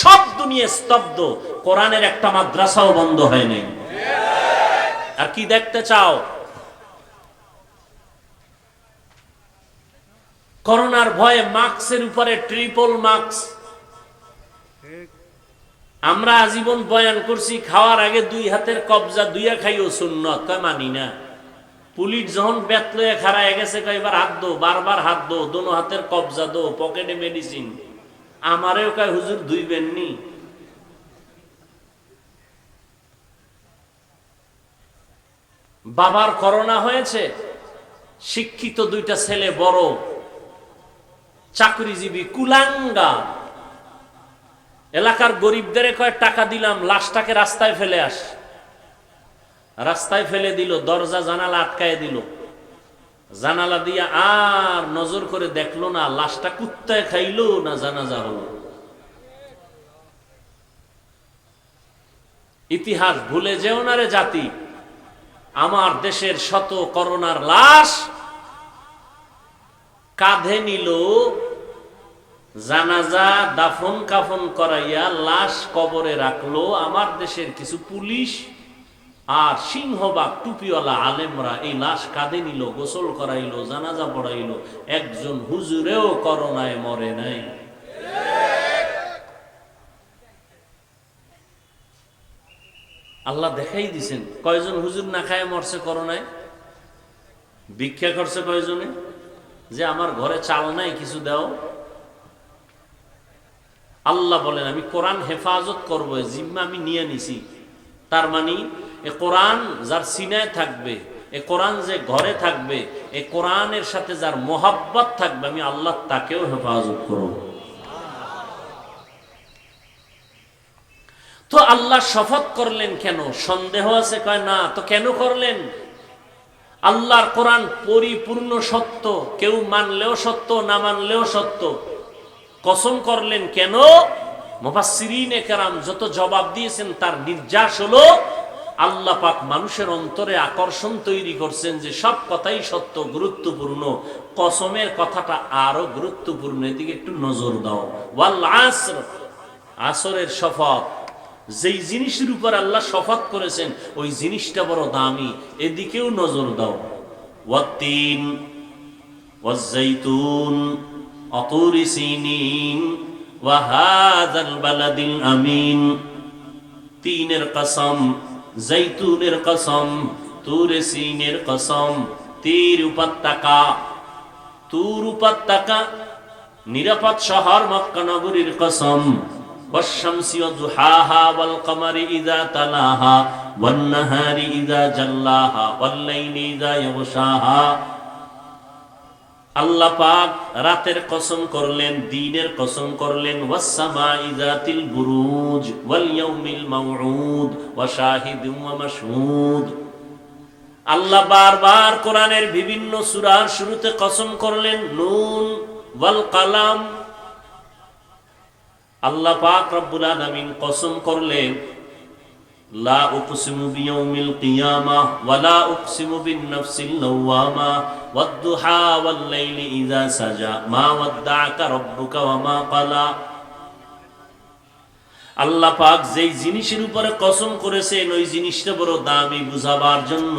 সব দুনিয়া স্তব্ধ। কোরআনের একটা মাদ্রাসাও বন্ধ হয় নাই। আর কি দেখতে চাও? করোনার ভয়ে মাস্কের উপরে ট্রিপল মাস্ক। আমরা আজীবন বয়ান করছি, খাওয়ার আগে 2 হাতের কবজা দুইয়া খাইও সুন্নত, কয় মানি না। পুলিশ যখন বেত লয়ে খাড়ায় গেছে, কয় এবার হাত দো, বারবার হাত দো, দোনো হাতের কবজা দো, পকেটে মেডিসিন। আমারেও কয় হুজুর ধুইবেননি। বাবার করোনা হয়েছে, শিক্ষিত 2টা ছেলে, বড় চাকরিজীবী, কুলাঙ্গা। এলাকার গরিবদের কয় টাকা দিলাম, লাশটাকে রাস্তায় ফেলে আস। রাস্তায় ফেলে দিল, দরজা জানালা আটকায় দিল। জানালা দিয়ে আর নজর করে দেখলো না লাশটা কুত্তায় খাইলো না জানাজা হলো। ইতিহাস ভুলে যেও না রে জাতি। আমার দেশের শত করোনার লাশ কাঁধে নিল, জানাজা দাফন কাফন করাইয়া লাশ কবরে রাখলো আমার দেশের কিছু পুলিশ আর সিংহবাগ টুপিওয়ালা আলেমরা। এই লাশ কাঁধে নিল, গোসল করাইলো, জানাজা পড়াইলো। একজন হুজুরেও করোনায় মরে নাই। আল্লাহ দেখাই দিছেন। কয়জন হুজুর না খায় মরছে করোনায়? ভিক্ষা করছে কয়জনে? যে আমার ঘরে চাল নাই, কিছু দাও। আল্লাহ বলেন আমি কোরআন হেফাজত করবো, জিম্মা আমি নিয়ে নিছি। তার মানে এ কোরআন যার সিনায় থাকবে, এ কোরআন যে ঘরে থাকবে, এ কোরআনের সাথে যার মোহাব্বত থাকবে, আমি আল্লাহ তাকেও হেফাজত করব। তো আল্লাহ শপথ করলেন কেন? সন্দেহ আছে? কয় না। তো কেন করলেন? আল্লাহর কোরআন পরিপূর্ণ সত্য, কেউ মানলেও সত্য, না মানলেও সত্য। কসম করলেন কেন? মুফাসসিরিনে কেরাম যত জবাব দিয়েছেন তার নির্যাস হলো আল্লাহ পাক মানুষের অন্তরে আকর্ষণ তৈরি করছেন যে সব কথাই সত্য, গুরুত্বপূর্ণ। কসমের কথাটা আরো গুরুত্বপূর্ণ, এদিকে একটু নজর দাও। ওয়াল আসর, আসরের শপথ। যেই জিনিসের উপর আল্লাহ শপথ করেছেন ওই জিনিসটা বড় দামি, এদিকেও নজর দাও। ওয়াত্তিন ওয়াজ্জাইতুন অতুরি সিনিন ওয়া হাযাল বালাদিল আমিন। তিনের কসম, জৈতুনের কসম, তুরে সিনের কসম। তীর উপত্যকা, তুর উপত্যকা, নিরাপদ শহর মক্কা নগরীর কসম। ওয়াশ-শামসি ওয়া দুহাহা ওয়াল কমারি ইযা তালাহা ওয়ান নাহারি ইযা জাল্লাহা ওয়াল লাইলি ইযা ইয়াগশাহা। আল্লাহ পাক রাতের কসম করলেন, দিনের কসম করলেন। ওয়াস সামাই যাতিল বুরুজ ওয়াল ইয়াউমিল মাউউদ ওয়া শাহিদিন ওয়া মাশহুদ। আল্লাহ বারবার কোরআনের বিভিন্ন সূরার শুরুতে কসম করলেন। নুন ওয়াল কালাম। আল্লাহ পাক রব্বুল আলামিন কসম করলেন লা উকসিমু বিয়াউমিল কিয়ামাহ ওয়া লা উকসিমু বিন-নাফসিল লাওয়ামা ওয়াদ-দুহা ওয়াল-লাইলি ইযা সাজা মা ওয়াদ্দাআকা রাব্বুকা ওয়া মা ক্বালা। আল্লাহ পাক যেই জিনিসের উপরে কসম করেছেন ওই জিনিসটা বড় দামি বুঝাবার জন্য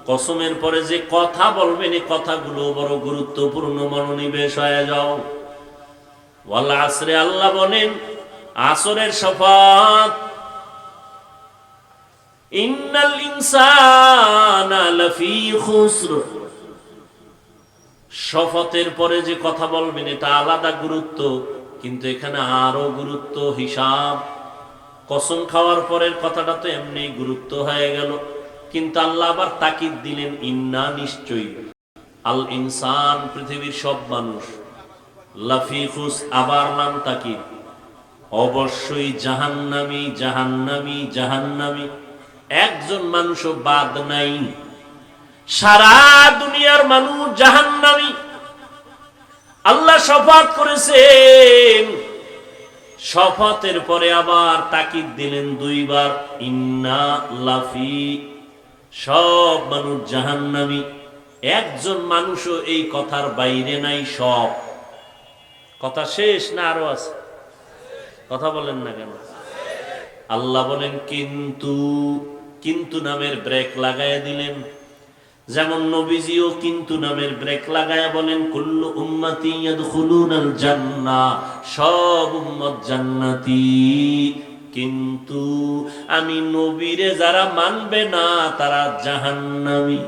কসমের পরে যে কথা বলবেন এই কথাগুলো বড় গুরুত্বপূর্ণ, মনোনিবেশ হয়ে যাও। ওয়াল আসরে, আল্লাহ বলেন আসরের শপথ। ইন্নাল ইনসানা লাফি খুসর। শপথের পরে যে কথা বলবেন এটা আলাদা গুরুত্ব, কিন্তু এখানে আরো গুরুত্ব হিসাব। কসম খাওয়ার পরের কথাটা তো এমনি গুরুত্ব হয়ে গেল, কিন্তু আল্লাহ আবার তাকিদ দিলেন ইন্না, নিশ্চয়ই, আল ইনসান, পৃথিবীর সব মানুষ, লাফি খুস, আবার নাম তাকিদ, অবশ্যই জাহান্নামী, জাহান্নামী, জাহান্নামী। একজন মানুষও বাদ নাই। সারা দুনিয়ার মানুষ জাহান্নামী। আল্লাহ শপথ করেছেন, শপথের পরে আবার তাকিদ দিলেন দুইবার, ইন্না লাফি, সব মানুষ জাহান্নামী। একজন মানুষও এই কথার বাইরে নাই। সব কথা শেষ না আরো আছে? কথা বলেন না কেন? আল্লাহ বলেন কিন্তু, কিন্তু নামের ব্রেক লাগায়া দিলেন। যেমন নবীজিও কিন্তু নামের ব্রেক লাগায়া বলেন কুল্লু উম্মতি ইয়াদখুলুনাল জান্নাহ, সব উম্মত জান্নাতি, কিন্তু আমি নবীরে যারা মানবে না তারা জাহান্নামী।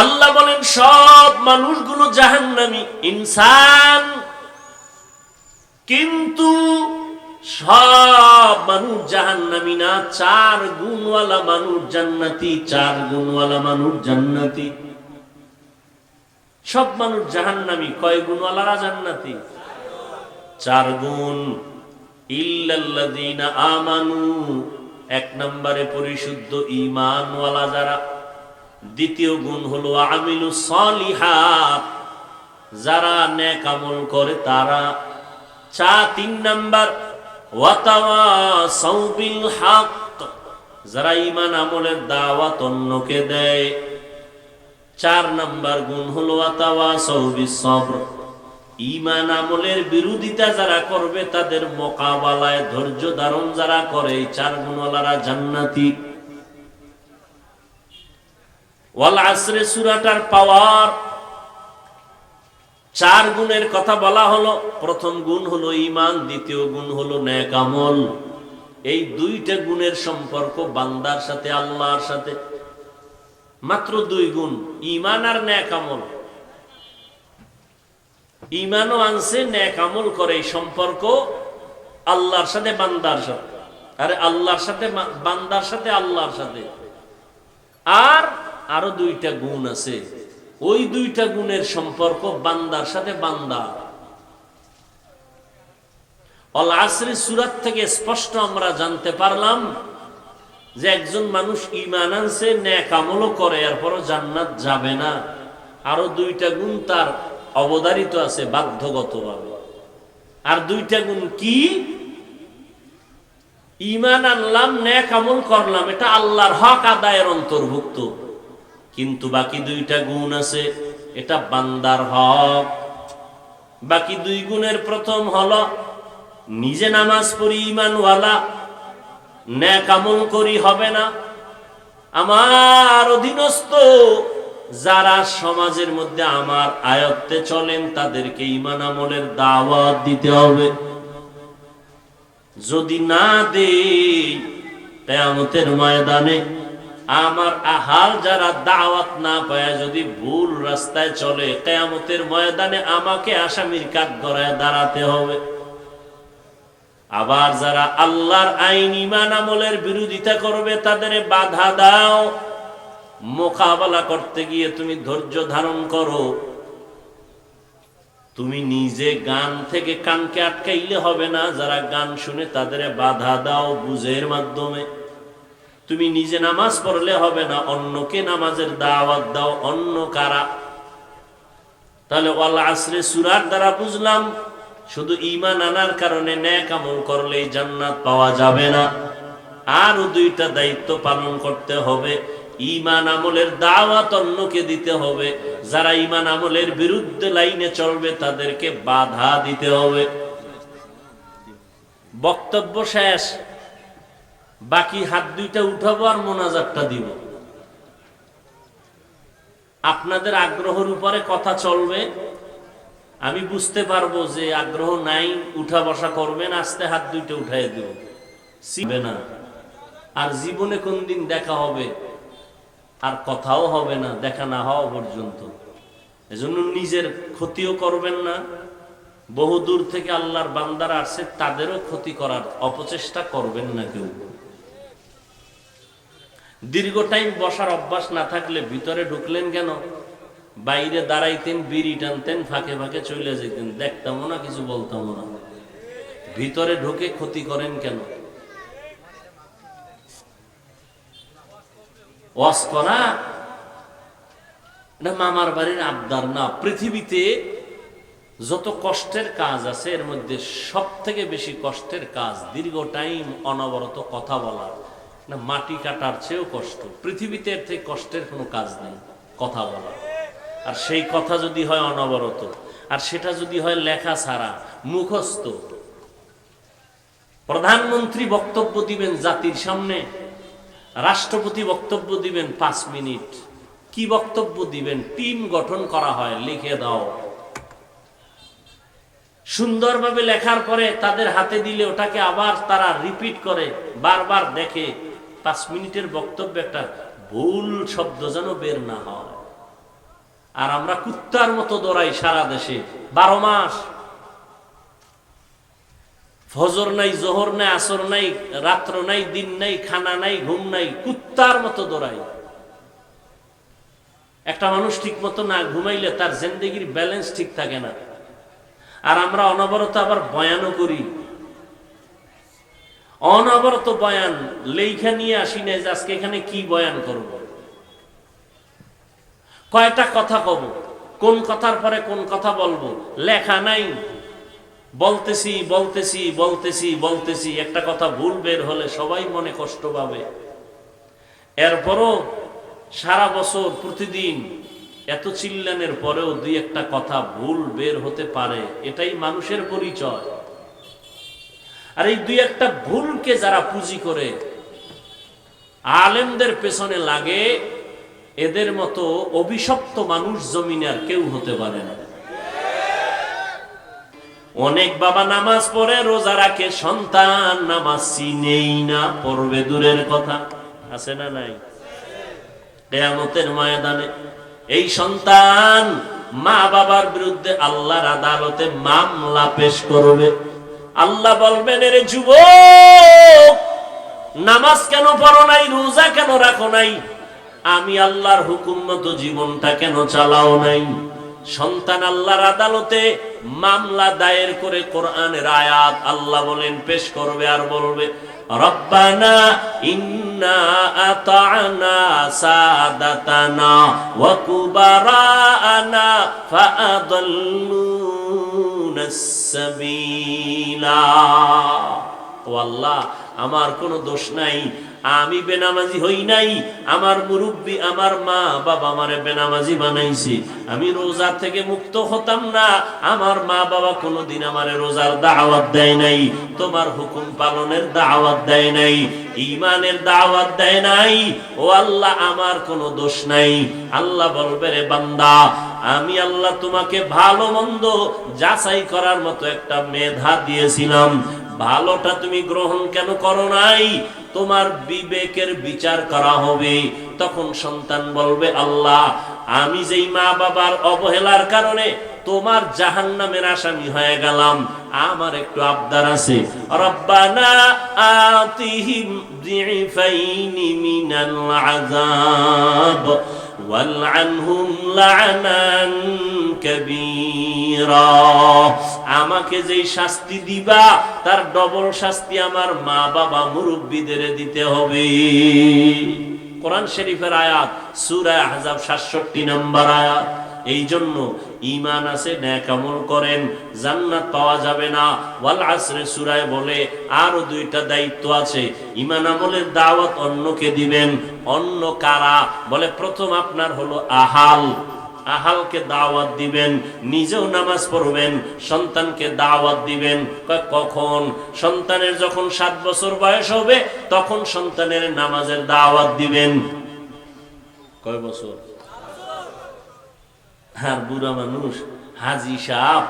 আল্লাহ বলেন সব মানুষগুলো জাহান্নামী, ইনসান, কিন্তু সব মানুষ জাহান্নামী না। 4 গুণওয়ালা মানুষ জান্নাতি, 4 গুণওয়ালা মানুষ জান্নাতি। সব মানুষ জাহান্নামী, কয় গুণওয়ালারা জান্নাতি? 4 গুণ। ইল্লাল্লাযীনা আমানু, 1 নম্বরে পরিশুদ্ধ ঈমানওয়ালা যারা। দ্বিতীয় গুণ হলো আমিলুস সালিহাত, যারা নেক আমল করে তারা। 3 নাম্বার ওয়াতাওয়াসাউ বিল হক, যারা ঈমান আমলের দাওয়াত অন্যকে দেয়। 4 নাম্বার গুণ হলো ওয়াতাওয়াসাউ বিস সবর, ঈমান আমলের বিরোধিতা যারা করবে তাদের মোকাবেলায় ধৈর্য ধারণ যারা করে, 4 গুণওয়ালারা জান্নাতি। ওয়াল আসরে সূরাটার পাওয়ার, 4 গুণের কথা বলা হলো। প্রথম গুণ হলো ঈমান, দ্বিতীয় গুণ হলো নেক আমল, এই দুইটা গুণের সম্পর্ক বান্দার সাথে আল্লাহর সাথে, মাত্র 2 গুণ, ঈমান আর নেক আমল। ঈমানও আনছে, নেক আমল করে, এই সম্পর্ক আল্লাহর সাথে বান্দার সাথে, আরে আল্লাহর সাথে বান্দার সাথে আল্লাহর সাথে। আর আরো 2টা গুণ আছে, ওই 2টা গুণের সম্পর্ক বান্দার সাথে বান্দা। আল আসরি সূরা থেকে স্পষ্ট আমরা জানতে পারলাম যে একজন মানুষ ঈমান আনছে, নেক আমলও করে, এরপরও জান্নাত যাবে না। আরো 2টা গুণ তার অবধারিত আছে বাধ্যগতভাবে। আর 2টা গুণ কি? ঈমান আনলাম, নেক আমল করলাম, এটা আল্লাহর হক আদায়ের অন্তর্ভুক্ত, কিন্তু বাকি 2টা গুণ আছে, এটা বান্দার হক। বাকি 2 গুণের প্রথম হলো নিজে নামাজ পড়ি ঈমানওয়ালা, নেক আমল করি হবে না। আমার অধীনস্থ যারা সমাজের মধ্যে আমার আয়ত্তে চলেন তাদেরকে ঈমান আমলের দাওয়াত দিতে হবে। যদি না দেই, কিয়ামতের ময়দানে আমার আহাল যারা দাওয়াত না পায় যদি ভুল রাস্তায় চলে, কিয়ামতের ময়দানে আমাকে আসামির কাঠগড়ায় দাঁড়াতে হবে। আবার যারা আল্লাহর আইন ঈমান আমলের বিরোধিতা করবে তাদের বাধা দাও, মোকাবেলা করতে গিয়ে তুমি ধৈর্য ধারণ করো। তুমি নিজে গান থেকে কানকে আটকাইলে হবে না, যারা গান শুনে তাদের বাধা দাও বুঝের মাধ্যমে। তুমি নিজে নামাজ পড়লে হবে না, অন্যকে নামাজের দাওয়াত দাও। অন্য কারা? তাহলে আল আসরে সূরার দ্বারা বুঝলাম শুধু ঈমান আনার কারণে নেক আমল করলেই জান্নাত পাওয়া যাবে না, আরো 2টা দায়িত্ব পালন করতে হবে। ঈমান আমলের দাওয়াত অন্যকে দিতে হবে, যারা ঈমান আমলের বিরুদ্ধে লাইনে চলবে তাদেরকে বাধা দিতে হবে। বক্তব্য শেষ, বাকি হাত 2টা উঠাবো আর মোনাজাতটা দিব। আপনাদের আগ্রহের উপরে কথা চলবে, আমি বুঝতে পারবো যে আগ্রহ নাই, উঠা বসা করবেন, আস্তে হাত 2টা উঠাই দেব, শিখবে না। আর জীবনে কোন দিন দেখা হবে আর কথাও হবে না, দেখা না হওয়া পর্যন্ত। এজন্য নিজের ক্ষতিও করবেন না, বহু দূর থেকে আল্লাহর বান্দারা আসছে তাদেরও ক্ষতি করার অপচেষ্টা করবেন না কেউ। দীর্ঘ টাইম বসার অভ্যাস না থাকলে ভিতরে ঢুকলেন কেন? বাইরে দাঁড়াইতেন, বিড়ি টানতেন, ফাঁকে ফাঁকে চলে যেতেন, দেখতামও না, কিছু বলতামও না। ভিতরে ঢুকে ক্ষতি করেন কেন? ওয়াজ করা এটা মামার বাড়ির আবদার না। পৃথিবীতে যত কষ্টের কাজ আছে এর মধ্যে সব থেকে বেশি কষ্টের কাজ দীর্ঘ টাইম অনবরত কথা বলা, না মাটি কাটার চেয়েও কষ্ট। পৃথিবীতে এর থেকে কষ্টের কোনো কাজ নেই, কথা বলা। আর সেই কথা যদি হয় অনবরত, আর সেটা যদি হয় লেখা ছাড়া, মুখস্থ। প্রধানমন্ত্রী বক্তব্য দিবেন জাতির সামনে, রাষ্ট্রপতি বক্তব্য দিবেন 5 মিনিট, কি বক্তব্য দিবেন? টিম গঠন করা হয়, লিখে দাও। সুন্দরভাবে লেখার পরে তাদের হাতে দিলে ওটাকে আবার তারা রিপিট করে, বারবার দেখে। 5 মিনিটের বক্তব্য একটা ভুল শব্দ যেন বের না হয়। আর আমরা কুত্তার মতো দৌড়াই সারা দেশে 12 মাস। ফজর নাই, জোহর নাই, আসর নাই, রাত্র নাই, দিন নাই, খানা নাই, ঘুম নাই, কুত্তার মতো দৌড়াই। একটা মানুষ ঠিক মতো না ঘুমাইলে তার জিন্দেগির ব্যালেন্স ঠিক থাকে না। আর আমরা অনবরত আবার বয়ানও করি, অনবরত বয়ান লেখা নিয়ে আসি না যে আজকে এখানে কি বয়ান করব, কয়টা কথা কব, কোন কথার পরে কোন কথা বলবো, লেখা নাই। বলতেছি বলতেছি বলতেছি বলতেছি, একটা কথা ভুল বের হলে সবাই মনে কষ্ট পাবে। এরপরও সারা বছর প্রতিদিন এত চিল্লানের পরেও 2-1টা কথা ভুল বের হতে পারে, এটাই মানুষের পরিচয়। আর এই 2-1টা ভুলকে যারা পুঁজি করে আলেমদের পেছনে লাগে, এদের মতো অভিশপ্ত মানুষ জমিনে আর কেউ হতে পারে না। অনেক বাবা নামাজ পড়ে রোজা রাখে, সন্তান নামাজ চিনেই না, পড়বে দূরের কথা। আছে না নাই? কিয়ামতের ময়দানে এই সন্তান মা বাবার বিরুদ্ধে আল্লাহর আদালতে মামলা পেশ করবে। আল্লাহ বলবেন, এর যুবক, নামাজ কেন পড়ো নাই, রোজা কেন রাখো নাই, আমি আল্লাহর হুকুম মতো জীবনটা কেন চালাও নাই? সন্তান আল্লাহর আদালতে মামলা দায়ের করে কোরআনের আয়াত আল্লাহ বলেন পেশ করবে, আর বলবে, রব্বানা ইন্না আতা'না সাদাতানা ওয়া কুবারানা ফাআদাল্লুনাস সাবিলা। ও আল্লাহ, আমার কোনো দোষ নাই, আমি বেনামাজি হই নাই, আমার মুরব্বী আমার মা বাবা আমারে বেনামাজি বানাইছে, আমি রোজা থেকে মুক্ত হতাম না, আমার মা বাবা কোনোদিন আমারে রোজার দাওয়াত দেয় নাই, তোমার হুকুম পালনের দাওয়াত দেয় নাই, ঈমানের দাওয়াত দেয় নাই। ও আল্লাহ, আমার কোনো দোষ নাই। আল্লাহ বলবে, রে বান্দা, আমি আল্লাহ তোমাকে ভালো মন্দ যাচাই করার মতো একটা মেধা দিয়েছিলাম, ভালোটা তুমি গ্রহণ কেন করো নাই? তোমার বিবেকের বিচার করা হবে। তখন সন্তান বলবে, আল্লাহ, আমি যেই মা বাবার অবহেলার কারণে তোমার জাহান্নামের আসামি হয়ে গেলাম, আমার একটু আবদার আছে। রব্বানা আতিহিম যিফাইনি মিনাল আযাব ওয়ালআনহুম লা'নান কাবীরা। আমাকে যেই শাস্তি দিবা তার ডবল শাস্তি আমার মা বাবা মুরব্বিদের দিতে হবে। কোরআন শরীফের আয়াত, সূরা আহজাব 67 নম্বর আয়াত। এই জন্য ঈমান আছে, নেক আমল করেন, জান্নাত পাওয়া যাবে না। ওয়াল আসরে সূরায় বলে আরো দুইটা দায়িত্ব আছে। ঈমান আমলের দাওয়াত অন্যকে দিবেন। অন্য কারা? বলে প্রথম আপনার হলো আহাল, আহালকে দাওয়াত দিবেন, নিজেও নামাজ পড়বেন, সন্তানকে দাওয়াত দিবেন। কখন? সন্তানের যখন 7 বছর বয়স হবে তখন সন্তানের নামাজের দাওয়াত দিবেন। কয় বছর? আর বুড়া মানুষ, হাজি সাহেব,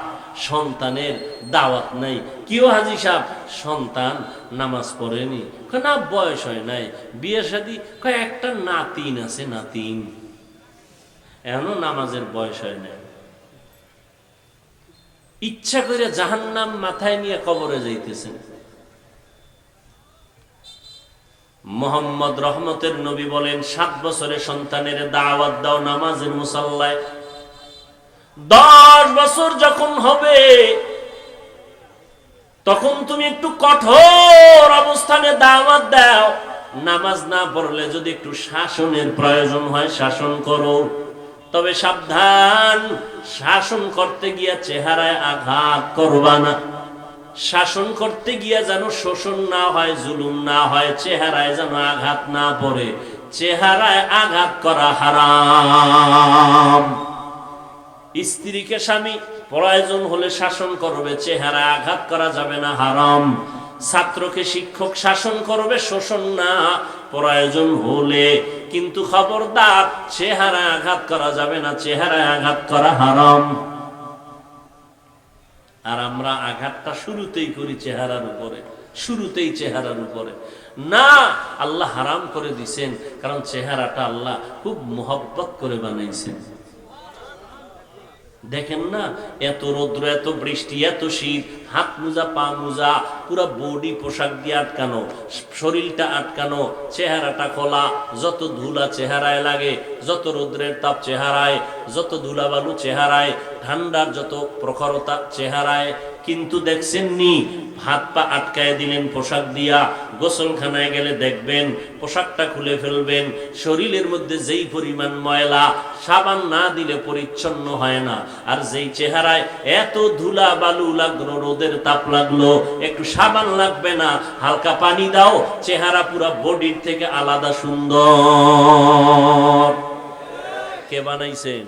সন্তানের দাওয়াত নাই। কিও হাজি সাহেব, সন্তান নামাজ পড়েনি? না, বয়স হয় নাই, বিয়ে শাদী, একটা নাতিন আছে, নাতিন, এখনো নামাজের বয়স হয় নাই। ইচ্ছা করে জাহান্নাম মাথায় নিয়ে কবরে যাইতেছেন। মুহাম্মদ রহমতের নবী বলেন, 7 বছরে সন্তানের দাওয়াত দাও নামাজের মুসাল্লায়। 10 বছর যখন হবে তখন তুমি একটু কঠোর অবস্থানে দাওয়াত দাও। নামাজ না পড়লে যদি একটু শাসনের প্রয়োজন হয় শাসন করো, তবে সাবধান, শাসন করতে গিয়া চেহারায় আঘাত করবা না। শাসন করতে গিয়া যেন শোষণ না হয়, জুলুম না হয়, চেহারায় যেন আঘাত না পড়ে। চেহারায় আঘাত করা হারাম। স্ত্রীকে স্বামী প্রয়োজন হলে শাসন করবে, চেহারায় আঘাত করা যাবে না, হারাম। ছাত্রকে শিক্ষক শাসন করবে, শোষণ না, প্রয়োজন হলে। কিন্তু খবরদার, চেহারায় আঘাত করা যাবে না, চেহারায় আঘাত করা হারাম। আর আমরা আঘাতটা শুরুতেই করি চেহারার উপরে, শুরুতেই চেহারার উপরে। না, আল্লাহ হারাম করে দিছেন, কারণ চেহারাটা আল্লাহ খুব মোহব্বত করে বানাইছেন। দেখেন না, এত রৌদ্র, এত বৃষ্টি, এত শীত, হাত মোজা পা মোজা, পুরো বডি পোশাক দিয়ে আটকানো, শরীরটা আটকানো, চেহারাটা খোলা, যত ধুলা চেহারায় লাগে, যত রৌদ্রের তাপ চেহারায়, যত ধুলাবালু চেহারায়, ঠান্ডার যত প্রখরতা চেহারায়। কিন্তু দেখছেন নি, হাত পা আটকায় দিলেন পোশাক দিয়া। গোসলখানায় গেলে দেখবেন পোশাকটা খুলে ফেলবেন। শরীরের মধ্যে যেই পরিমাণ ময়লা, সাবান না দিলে পরিচ্ছন্ন হয় না। আর যেই চেহারায় এত ধুলা বালু লাগলো, রোদের তাপ লাগলো, একটু সাবান লাগবে না, হালকা পানি দাও, চেহারা পুরা বডির থেকে আলাদা সুন্দর। কে বানাইছেন?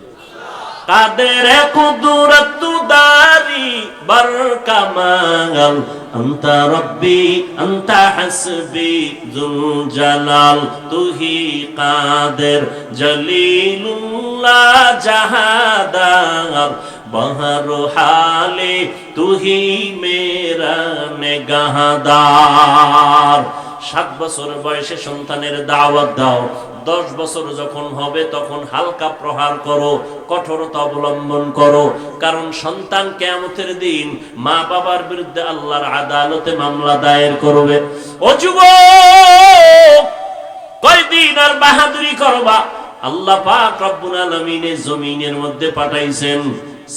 কাদের কুদরত দারি বার কামাল, আনতা রব্বি আনতা হাসবি যুল জালাল, তুহি কাদের জলিলুল্লাহ জাহাদার, बहर हाले तू ही मेरा नेगाहदार। 7 বছর বয়সে সন্তানের দাওয়াত দাও, 10 বছর যখন হবে তখন হালকা প্রহার করো, কঠোরতা অবলম্বন করো, কারণ সন্তান কিয়ামতের দিন মা বাবার বিরুদ্ধে আল্লাহর আদালতে মামলা দায়ের করবে। ও যুবক, কয়দিন আর বাহাদুরি করবা? আল্লাহ পাক রব্বুল আলামিন জমিনের মধ্যে পাঠাইছেন,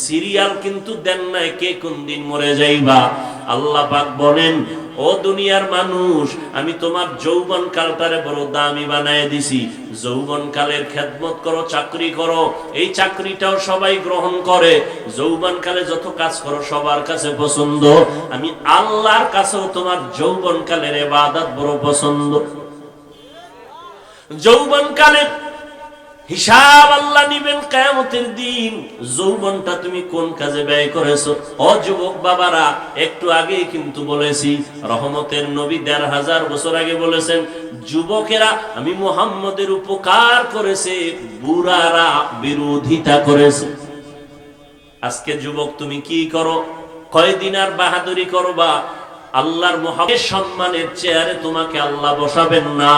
সিরিয়াল কিন্তু দেন নাই কে কোন দিন মরে যাইবা। আল্লাহ পাক বলেন, ও দুনিয়ার মানুষ, আমি তোমার যৌবন কালটারে বড় দামি বানায় দিছি। যৌবন কালের খেদমত করো, চাকরি করো, এই চাকরিটাও সবাই গ্রহণ করে। যৌবন কালে যত কাজ করো সবার কাছে পছন্দ। আমি আল্লাহর কাছেও তোমার যৌবন কালের ইবাদত বড় পছন্দ। যৌবন কালে হিসাব আল্লাহ নিবেন কিয়ামতের দিন। যৌবনটা তুমি কোন কাজে ব্যয় করেছো? ও যুবক বাবারা, একটু আগেই কিন্তু বলেছি, রহমতের নবী ১৫০০ বছর আগে বলেছেন, যুবকেরা আমি মুহাম্মদের উপকার করেছে, বুড়ারা বিরোধিতা করেছে। আজকে যুবক তুমি কি করো? কয়দিন আর বাহাদুরি করবা? আল্লাহর মুহাব্বতের সম্মানের চেয়ারে তোমাকে আল্লাহ বসাবেন না।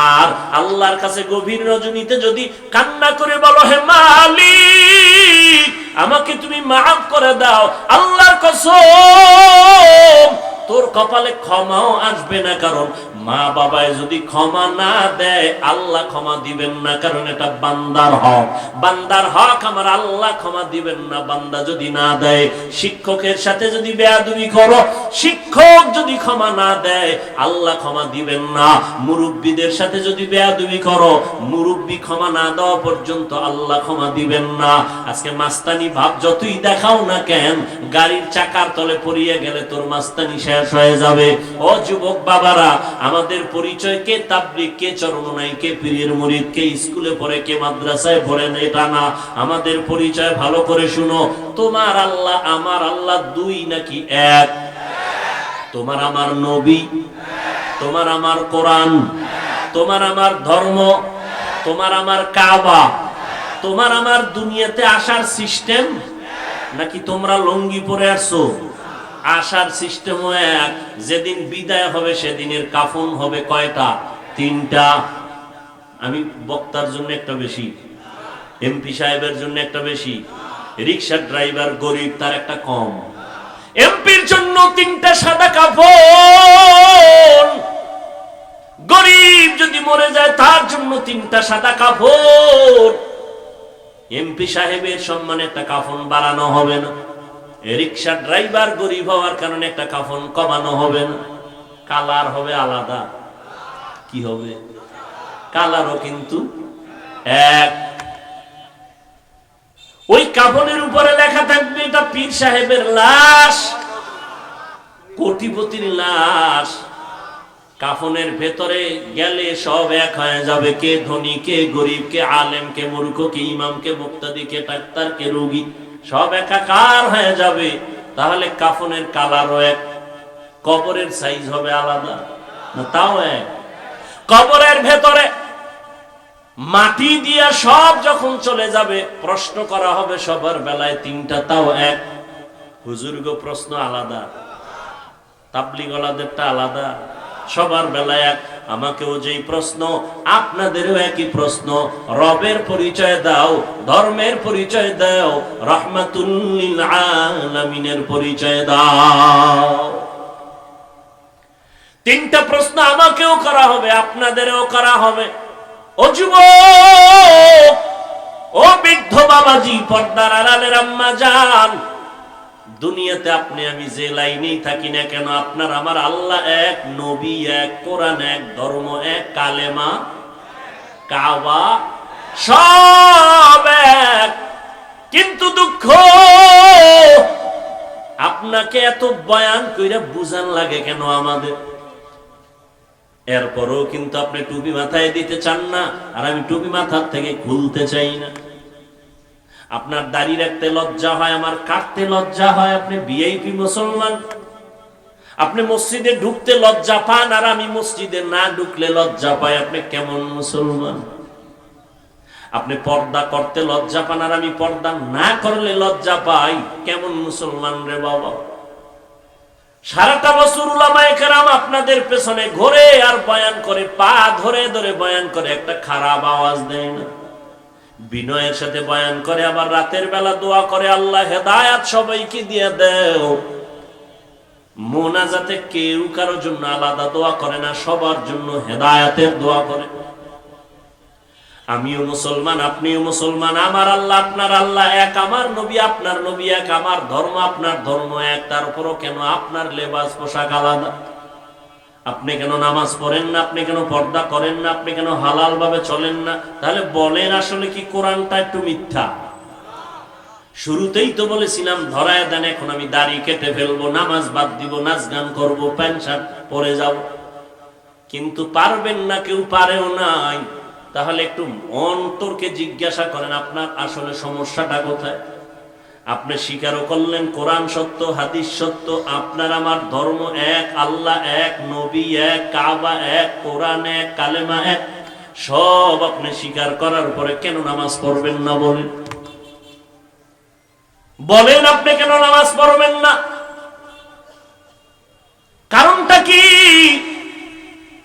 আর আল্লাহর কাছে গভীর রজনীতে যদি কান্না করে বলো, হে মালিক আমাকে তুমি মাফ করে দাও, আল্লাহর কসম তোর কপালে ক্ষমাও আসবে না। কারণ মা বাবায় যদি ক্ষমা না দেয় আল্লাহ ক্ষমা দিবেন না, কারণ এটা বান্দার হক। বান্দার হক আমার আল্লাহ ক্ষমা দিবেন না বান্দা যদি না দেয়। শিক্ষকের সাথে যদি বেয়াদবি করো, শিক্ষক যদি ক্ষমা না দেয় আল্লাহ ক্ষমা দিবেন না। মুরব্বীদের সাথে যদি বেয়াদবি করো, মুরব্বী ক্ষমা না দেওয়া পর্যন্ত আল্লাহ ক্ষমা দিবেন না। আজকে মাস্তানি ভাব যতই দেখাও না কেন, গাড়ির চাকার তলে পড়িয়ে গেলে তোর মাস্তানি শেষ হয়ে যাবে। ও যুবক বাবারা, আমাদের পরিচয় কে তাবলীগ, কে চরমনাই, কে পীরের মুরিদ, কে স্কুলে পড়ে, কে মাদ্রাসায় পড়ে, এটা না। আমাদের পরিচয় ভালো করে শুনো। তোমার আল্লাহ আমার আল্লাহ দুই নাকি এক? তোমার আমার নবী, তোমার আমার কোরআন, তোমার আমার ধর্ম, তোমার আমার কাবা, তোমার আমার দুনিয়াতে আসার সিস্টেম, নাকি তোমরা লঙ্গি পরে আসছো? আসার সিস্টেমও এক। যেদিন বিদায় হবে সেদিনের কাফন হবে কয়টা? 3টা। আমি বক্তার জন্য একটা বেশি, এমপি সাহেবের জন্য একটা বেশি, রিক্সা ড্রাইভার গরিব তার একটা কম। এমপির জন্য 3টা সাদা কাফন, গরিব যদি মরে যায় তার জন্য 3টা সাদা কাফন। এমপি সাহেবের সম্মানে একটা কাফন বাড়ানো হবে না, রিক্সা ড্রাইভার গরিব হওয়ার কারণে একটা কাফন কমানো হবে না। কালার হবে আলাদা। কি হবে? কালারও কিন্তু এক। ওই কাফনের উপরে লেখা থাকবে এটা পীর সাহেবের লাশ, কোটিপতির লাশ। কাফনের ভেতরে গেলে সব এক হয়ে যাবে, কে ধনী, কে গরিব, কে আলেম, কে মূর্খ, কে ইমাম, কে মুক্তাদি, কে ডাক্তার, কে রোগী, সব একাকার হয়ে যাবে। তাহলে কাফনের কালারও এক, কবরের সাইজ হবে আলাদা না? তাও এক। কবরের ভেতরে মাটি দিয়া সব যখন চলে যাবে প্রশ্ন করা হবে সবার বেলায় 3টা, তাও এক। হুজুর গো প্রশ্ন আলাদা, তাবলীগ ওয়ালাদেরটা আলাদা, সবার বেলায় এক। আমাকেও যেই প্রশ্ন আপনাদেরও একই প্রশ্ন। রবের পরিচয় দাও, ধর্মের পরিচয় দাও, রাহমাতুল লিল আলামিনের পরিচয় দাও। 3টা প্রশ্ন আমাকেও করা হবে, আপনাদেরও করা হবে। ও যুবক, ও বৃদ্ধ বাবাজি, পর্দার আড়ালের আম্মা জান, দুনিয়াতে আপনি আমি যে লাইনেই থাকি না কেন, আপনার আমার আল্লাহ এক, নবী এক, কোরআন এক, ধর্ম এক, কালেমা, কাবা সব এক। কিন্তু দুঃখ, আপনাকে এত বয়ান কইরা বুঝান লাগে কেন আমাদের? এরপরও কিন্তু আপনি টুপি মাথায় দিতে চান না, আর আমি টুপি মাথার থেকে খুলতে চাই না। আপনার দাড়ি রাখতে লজ্জা হয়, আমার কাটতে লজ্জা হয়। আপনি ভিআইপি মুসলমান, আপনি মসজিদে ঢুকতে লজ্জা পান, আর আমি মসজিদে না ঢুকলে লজ্জা পাই। আপনি কেমন মুসলমান? আপনি পর্দা করতে লজ্জা পান আর আমি পর্দা না করলে লজ্জা পাই, কেমন মুসলমান রে বাবা? সারাটা বছর উলামায়ে কেরাম আপনাদের পেছনে ঘোরে আর বয়ান করে, পা ধরে ধরে বয়ান করে, একটা খারাপ আওয়াজ দেয় না, বিনয়ের সাথে বয়ান করে, আবার রাতের বেলা দোয়া করে আল্লাহ হেদায়াত সবাইকে দিয়ে দেও। মোনাজাতে কেউ কারোর জন্য আলাদা দোয়া করে না, সবার জন্য হেদায়াতের দোয়া করে। আমিও মুসলমান, আপনিও মুসলমান, আমার আল্লাহ আপনার আল্লাহ এক, আমার নবী আপনার নবী এক, আমার ধর্ম আপনার ধর্ম এক, তারপরও কেন আপনার লেবাস পোশাক আলাদা? আপনি কেন নামাজ পড়েন না? আপনি কেন পর্দা করেন না? আপনি কেন হালাল ভাবে চলেন না? তাহলে বলেন, আসলে কি কোরআনটা একটু মিথ্যা? শুরুতেই তো বলেছিলাম ধরায় দেন, এখন আমি দাড়ি কেটে ফেলবো, নামাজ বাদ দিব, নাচ গান করবো, প্যান্ট শার্ট পরে যাব, কিন্তু পারবেন না, কেউ পারেও নাই। তাহলে একটু অন্তরকে জিজ্ঞাসা করেন, আপনার আসলে সমস্যাটা কোথায়? আপনি স্বীকারও করলেন কোরআন সত্য, হাদিস সত্য, আপনার আমার ধর্ম এক, আল্লাহ এক, নবী এক, কাবা এক, কোরআন এক, কালেমা এক, সব আপনি স্বীকার করার পরে কেন নামাজ পড়বেন না? বলেন বলেন, আপনি কেন নামাজ পড়বেন না? কারণটা কি?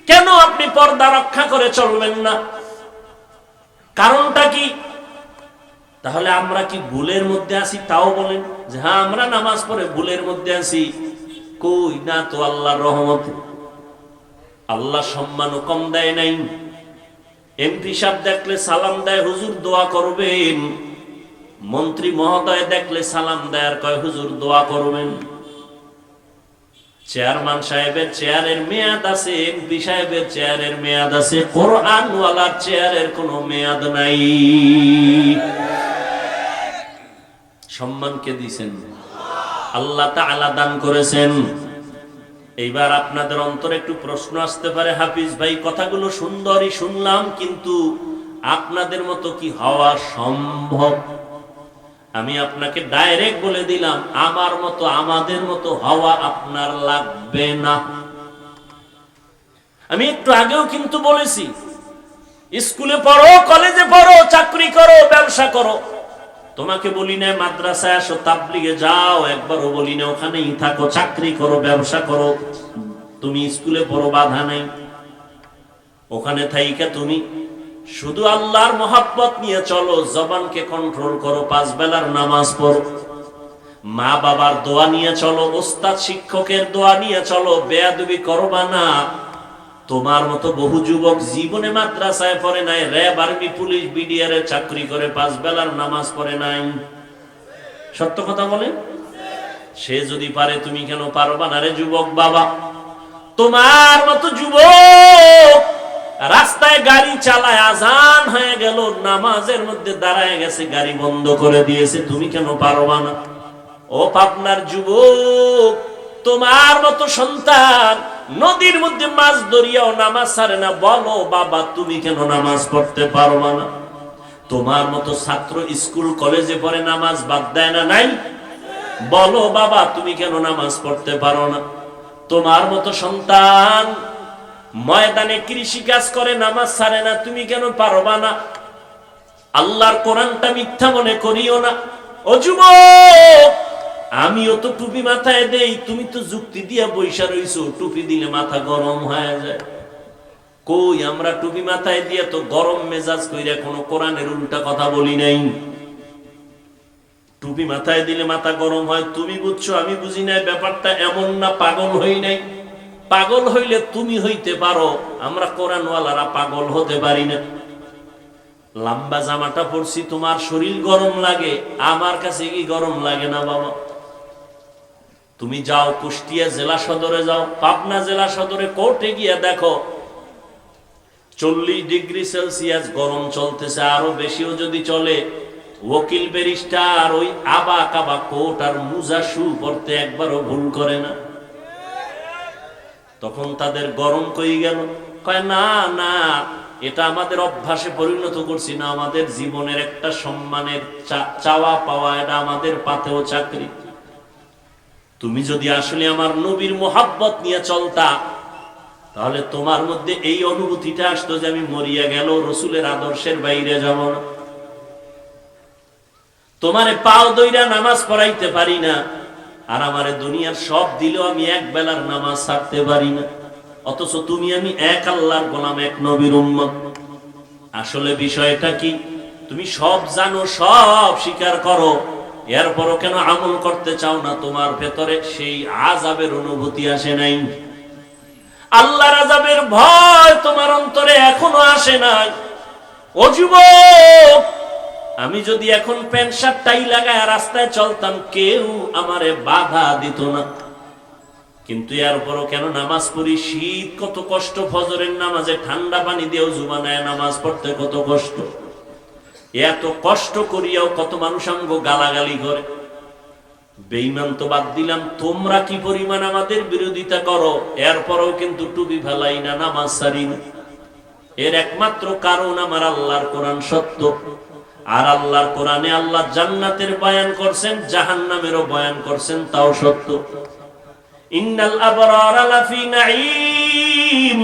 কেন আপনি পর্দা রক্ষা করে চলবেন না? কারণটা কি? তাহলে আমরা কি ভুলের মধ্যে আছি? তাও বলেন যে হ্যাঁ আমরা নামাজ পড়ে ভুলের মধ্যে আছি। কই না তো, আল্লাহর রহমতে আল্লাহ সম্মানও কম দেয় নাই। এমপি সাহেব দেখলে সালাম দেয়, হুজুর দোয়া করবেন। মন্ত্রী মহোদয় দেখলে সালাম দেয় আর কয় হুজুর দোয়া করবেন। চেয়ারম্যান সাহেবের চেয়ারের মেয়াদ আছে, এমপি সাহেবের চেয়ারের মেয়াদ আছে, কোরআনওয়ালার চেয়ারের কোনো মেয়াদ নাই। সম্মান কে দিয়েছেন? আল্লাহ তাআলা দান করেছেন। এইবার আপনাদের অন্তরে একটু প্রশ্ন আসতে পারে, হাফিজ ভাই কথাগুলো সুন্দরই শুনলাম, কিন্তু আপনাদের মতো কি হওয়া সম্ভব? আমি আপনাকে ডাইরেক্ট বলে দিলাম, আমার মতো আমাদের মতো হওয়া আপনার লাগবে না। আমি একটু আগেও কিন্তু বলেছি, স্কুলে পড়ো, কলেজে পড়ো, চাকরি করো, ব্যবসা করো, তোমাকে বলি না মাদ্রাসায় আসো, তাবলিগে যাও, একবারও বলি না ওখানেই থাকো, চাকরি করো, ব্যবসা করো। তুমি স্কুলে পড়ো, বাধা নাই, ওখানে থাইকা তুমি শুধু আল্লাহর মহব্বত নিয়ে চলো, জবানকে কন্ট্রোল করো, 5 বেলার নামাজ পড়ো, মা বাবার দোয়া নিয়ে চলো, ওস্তাদ শিক্ষকের দোয়া নিয়ে চলো, বেয়াদবি করবা না। তোমার মতো বহু যুবক জীবনে মাদ্রাসায় পড়ে নাই, র্যাব, আর্মি, পুলিশ, বিডিআর এর চাকরি করে 5 বেলার নামাজ পড়ে নাই। সত্য কথা বলেন। সে যদি পারে তুমি কেন পারবা না রে যুবক বাবা? তোমার মতো যুবক রাস্তায় গাড়ি চালায়, আজান হয়ে গেল, নামাজের মধ্যে দাঁড়ায় গেছে, গাড়ি বন্ধ করে দিয়েছে, তুমি কেন পারবা না? ও পাবনার যুবক, তোমার মতো সন্তান নদীর মধ্যে মাছ ধরিয়াও নামাজ ছাড়ে না, বলো বাবা তুমি কেন নামাজ পড়তে পারবা না? তোমার মতো ছাত্র স্কুল কলেজে পড়ে, নামাজ বাদ দেয় না? নাই? বলো বাবা তুমি কেন নামাজ পড়তে পারো না? তোমার মতো সন্তান ময়দানে কৃষি কাজ করে, নামাজ ছাড়ে না, তুমি কেন পারবা না? আল্লাহর কোরআনটা মিথ্যা মনে করিও না। ও যুবক, আমিও তো টুপি মাথায় দেই, তুমি তো যুক্তি দিয়া বৈশা রইছো, টুপি দিলে মাথা গরম হয়ে যায়। কই, আমরা টুপি মাথায় দিয়ে তো গরম মেজাজ কইরা কোনো কোরআনের উল্টা কথা বলি নাই। টুপি মাথায় দিলে মাথা গরম হয়, তুমি বুঝছো, আমি বুঝি নাই। ব্যাপারটা এমন না, পাগল হই নাই। পাগল হইলে তুমি হইতে পারো, আমরা কোরআনওয়ালারা পাগল হতে পারি না। লম্বা জামাটা পরছি, তোমার শরীর গরম লাগে, আমার কাছে কি গরম লাগে না বাবা? তুমি যাও কুষ্টিয়া জেলা সদরে যাও, পাবনা জেলা সদরে কোর্টে গিয়ে দেখো 40 ডিগ্রি সেলসিয়াস গরম চলতেছে, আরো বেশিও যদি চলে। ওকিল ব্যারিস্টার ওই আবা কাবা কোট আর মুজা শু পরতে একবারও ভুল করে না। তখন তাদের গরম কই গেল? কয় না না, এটা আমাদের অভ্যাসে পরিণত করছি না, আমাদের জীবনের একটা সম্মানের চাওয়া পাওয়া, এটা আমাদের পাতেও চাকরি। তুমি যদি আসলে আমার নবীর মোহাব্বত নিয়ে চলতা, তাহলে তোমার মধ্যে এই অনুভূতিটা আসতো যে আমি মরিয়া গেল, রসুলের আদর্শের বাইরে যাব না। তোমারে পাও দইরা নামাজ পড়াইতে পারি না, আর আমারে দুনিয়ার সব দিলেও আমি এক বেলার নামাজ ছাড়তে পারি না, অথচ তুমি আমি এক আল্লাহর গোলাম, এক নবীর উম্মত। আসলে বিষয়টা কি? তুমি সব জানো, সব স্বীকার করো, এরপরও কেন আমল করতে চাও না? তোমার ভেতরে সেই আযাবের অনুভূতি আসে নাই? আল্লাহর আযাবের ভয় তোমার অন্তরে এখনো আসে নাই? ও যুবক, আমি যদি এখন প্যান্ট শার্ট টাই লাগায় রাস্তায় চলতাম, কেউ আমারে বাধা দিত না, কিন্তু এরপরও কেন নামাজ পড়ি? শীত কত কষ্ট, ফজরের নামাজে ঠান্ডা পানি দিয়েও জুবানায় নামাজ পড়তে কত কষ্ট, এত কষ্ট করিয়াও কত মানুষ আমগো গালাগালি করে। বেঈমান তো বাদ দিলাম, তোমরা কি পরিমাণ আমাদের বিরোধিতা করো, এরপরও কিন্তু টুপি ফেলাই না, নামাজ ছাড়ি না। এর একমাত্র কারণ আমার আল্লাহর কোরআন সত্য, আর আল্লাহর কোরআনে আল্লাহ জান্নাতের বয়ান করছেন, জাহান্নামেরও বয়ান করছেন, তাও সত্য। ইন্নাল আবরারা লাফি নাঈম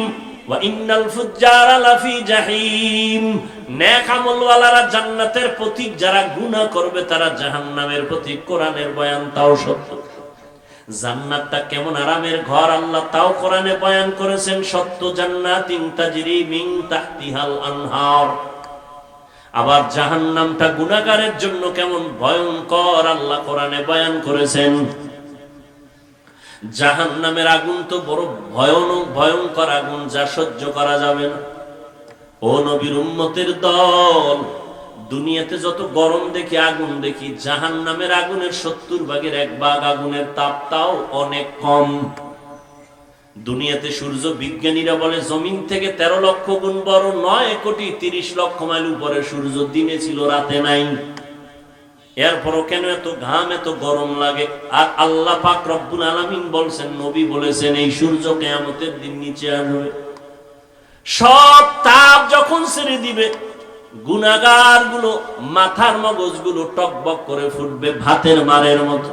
ওয়া ইন্নাল ফুজ্জারা লাফি জাহিম। নেক আমলওয়ালারা জান্নাতের পথিক, যারা গুনাহ করবে তারা জাহান্নামের পথিক। কোরআনের বয়ান তাও সত্য। জান্নাতটা কেমন আরামের ঘর আল্লাহ তাও কোরআনে বয়ান করেছেন, সত্য। জান্নাতিন তাজরি মিন তাহতিহাল আনহার। আবার জাহান্নামটা গুনাহগারের জন্য কেমন ভয়ঙ্কর আল্লাহ কোরআনে বয়ান করেছেন। জাহান্নামের আগুন তো বড় ভয়ানক, ভয়ঙ্কর আগুন, যা সহ্য করা যাবে না। ও নবীর উম্মতের দল, দুনিয়াতে যত গরম দেখি, আগুন দেখি, জাহান্নামের আগুনের 70 ভাগের 1 ভাগ আগুনের তাপটাও অনেক কম। দুনিয়াতে সূর্য বিজ্ঞানীরা বলে জমিন থেকে 13 লক্ষ গুণ বড়, 9 কোটি 30 লক্ষ মাইল উপরে সূর্য, দিনে ছিল রাতে নাই। এরপরও কেন এত ঘাম, এত গরম লাগে? আর আল্লাহ পাক রব্বুল আলামিন বলছেন, নবী বলেছেন, এই সূর্য কিয়ামতের দিন নিচে আসবে। সব তাপ যখন ছেড়ে দিবে, গুনাহগার গুলো মাথার মগজগুলো টকবক করে ফুটবে ভাতের মারের মতো।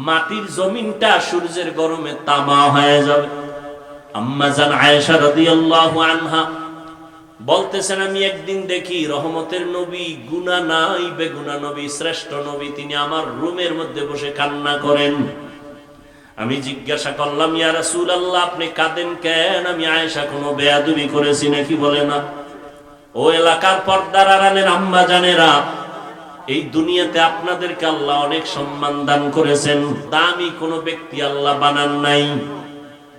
মাটির জমিনটা সূর্যের গরমে তামা হয়ে যাবে। আম্মা জান আয়েশা রাদিয়াল্লাহু আনহা বলতেছেন, আমি একদিন দেখি রহমতের নবী, গুনাহ নাই বেগুনা নবী, শ্রেষ্ঠ নবী, তিনি আমার রুমের মধ্যে বসে কান্না করেন। আমি জিজ্ঞাসা করলাম, ইয়া রাসূলুল্লাহ, আপনি কাঁদেন কেন? আমি আয়েশা কোনো বেয়াদবি করেছি নাকি? বলে না। ও এলাকার পর্দার আড়ালের আম্মা জানেরা, এই দুনিয়াতে আপনাদেরকে আল্লাহ অনেক সম্মান দান করেছেন, দামি কোনো ব্যক্তি আল্লাহ বানান নাই।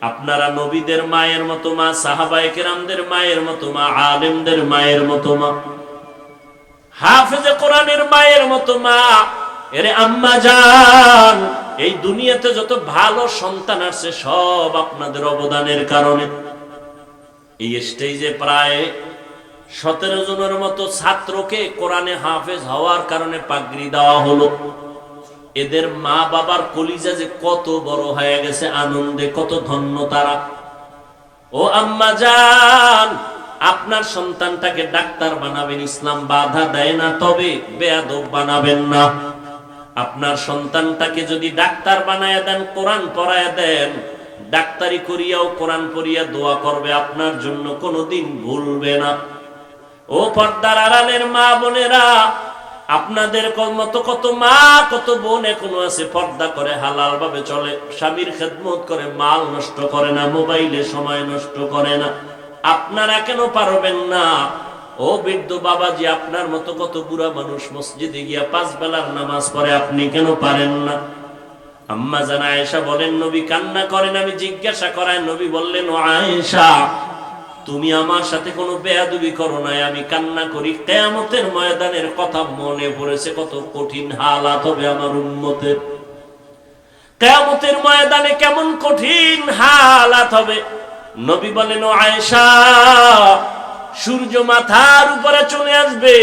আপনারা নবীদের মায়ের মতো মা, সাহাবায়ে কেরামদের মায়ের মতো মা, আলেমদের মায়ের মতো মা, হাফেজে কোরআনের মায়ের মতো মা। এরে আম্মা জান, এই দুনিয়াতে যত ভালো সন্তান আসছে সব আপনাদের অবদানের কারণে। এই স্টেজে প্রায় 17 জনের মতো ছাত্রকে কোরআনে হাফেজ হওয়ার কারণে পাগড়ি দেওয়া হলো। এদের মা বাবার কলিজা যে কত বড় হয়ে গেছে আনন্দে, কত ধন্য তারা। ও আম্মা জান, আপনার সন্তানটাকে ডাক্তার বানাবেন, ইসলাম বাধা দেয় না, তবে বেয়াদব বানাবেন না। আপনার সন্তানটাকে যদি ডাক্তার বানায় দেন, কোরআন পড়ায় দেন, ডাক্তারি করিয়াও কোরআন পড়িয়া দোয়া করবে, আপনার জন্য কোনোদিন ভুলবে না। ও পর্দার আড়ালের মা বোনেরা, আপনাদের মতো কত মা, কত বোন এখনো আছে, পর্দা করে, হালাল ভাবে চলে, স্বামীর খেদমত করে, মাল নষ্ট করে না, মোবাইলে সময় নষ্ট করে না। আপনারা কেন পারবেন না? ও বৃদ্ধ বাবাজি, আপনার মতো কত বুড়া মানুষ মসজিদে গিয়া 5 বেলার নামাজ পড়ে, আপনি কেন পারেন না? আম্মা জান আয়েশা বলেন, নবী কান্না করেন। আমি জিজ্ঞাসা করায়, নবী বললেন, ও আয়েশা, তুমি আমার সাথে কোনো বেয়াদবি করো নাই, আমি কান্না করি। কিয়ামতের ময়দানের কথা মনে পড়েছে, কত কঠিন হালাত হবে আমার উম্মতের। কিয়ামতের ময়দানে কেমন কঠিন হালাত হবে। নবী বলেন, ও আয়েশা, সূর্য মাথার উপরে চলে আসবে,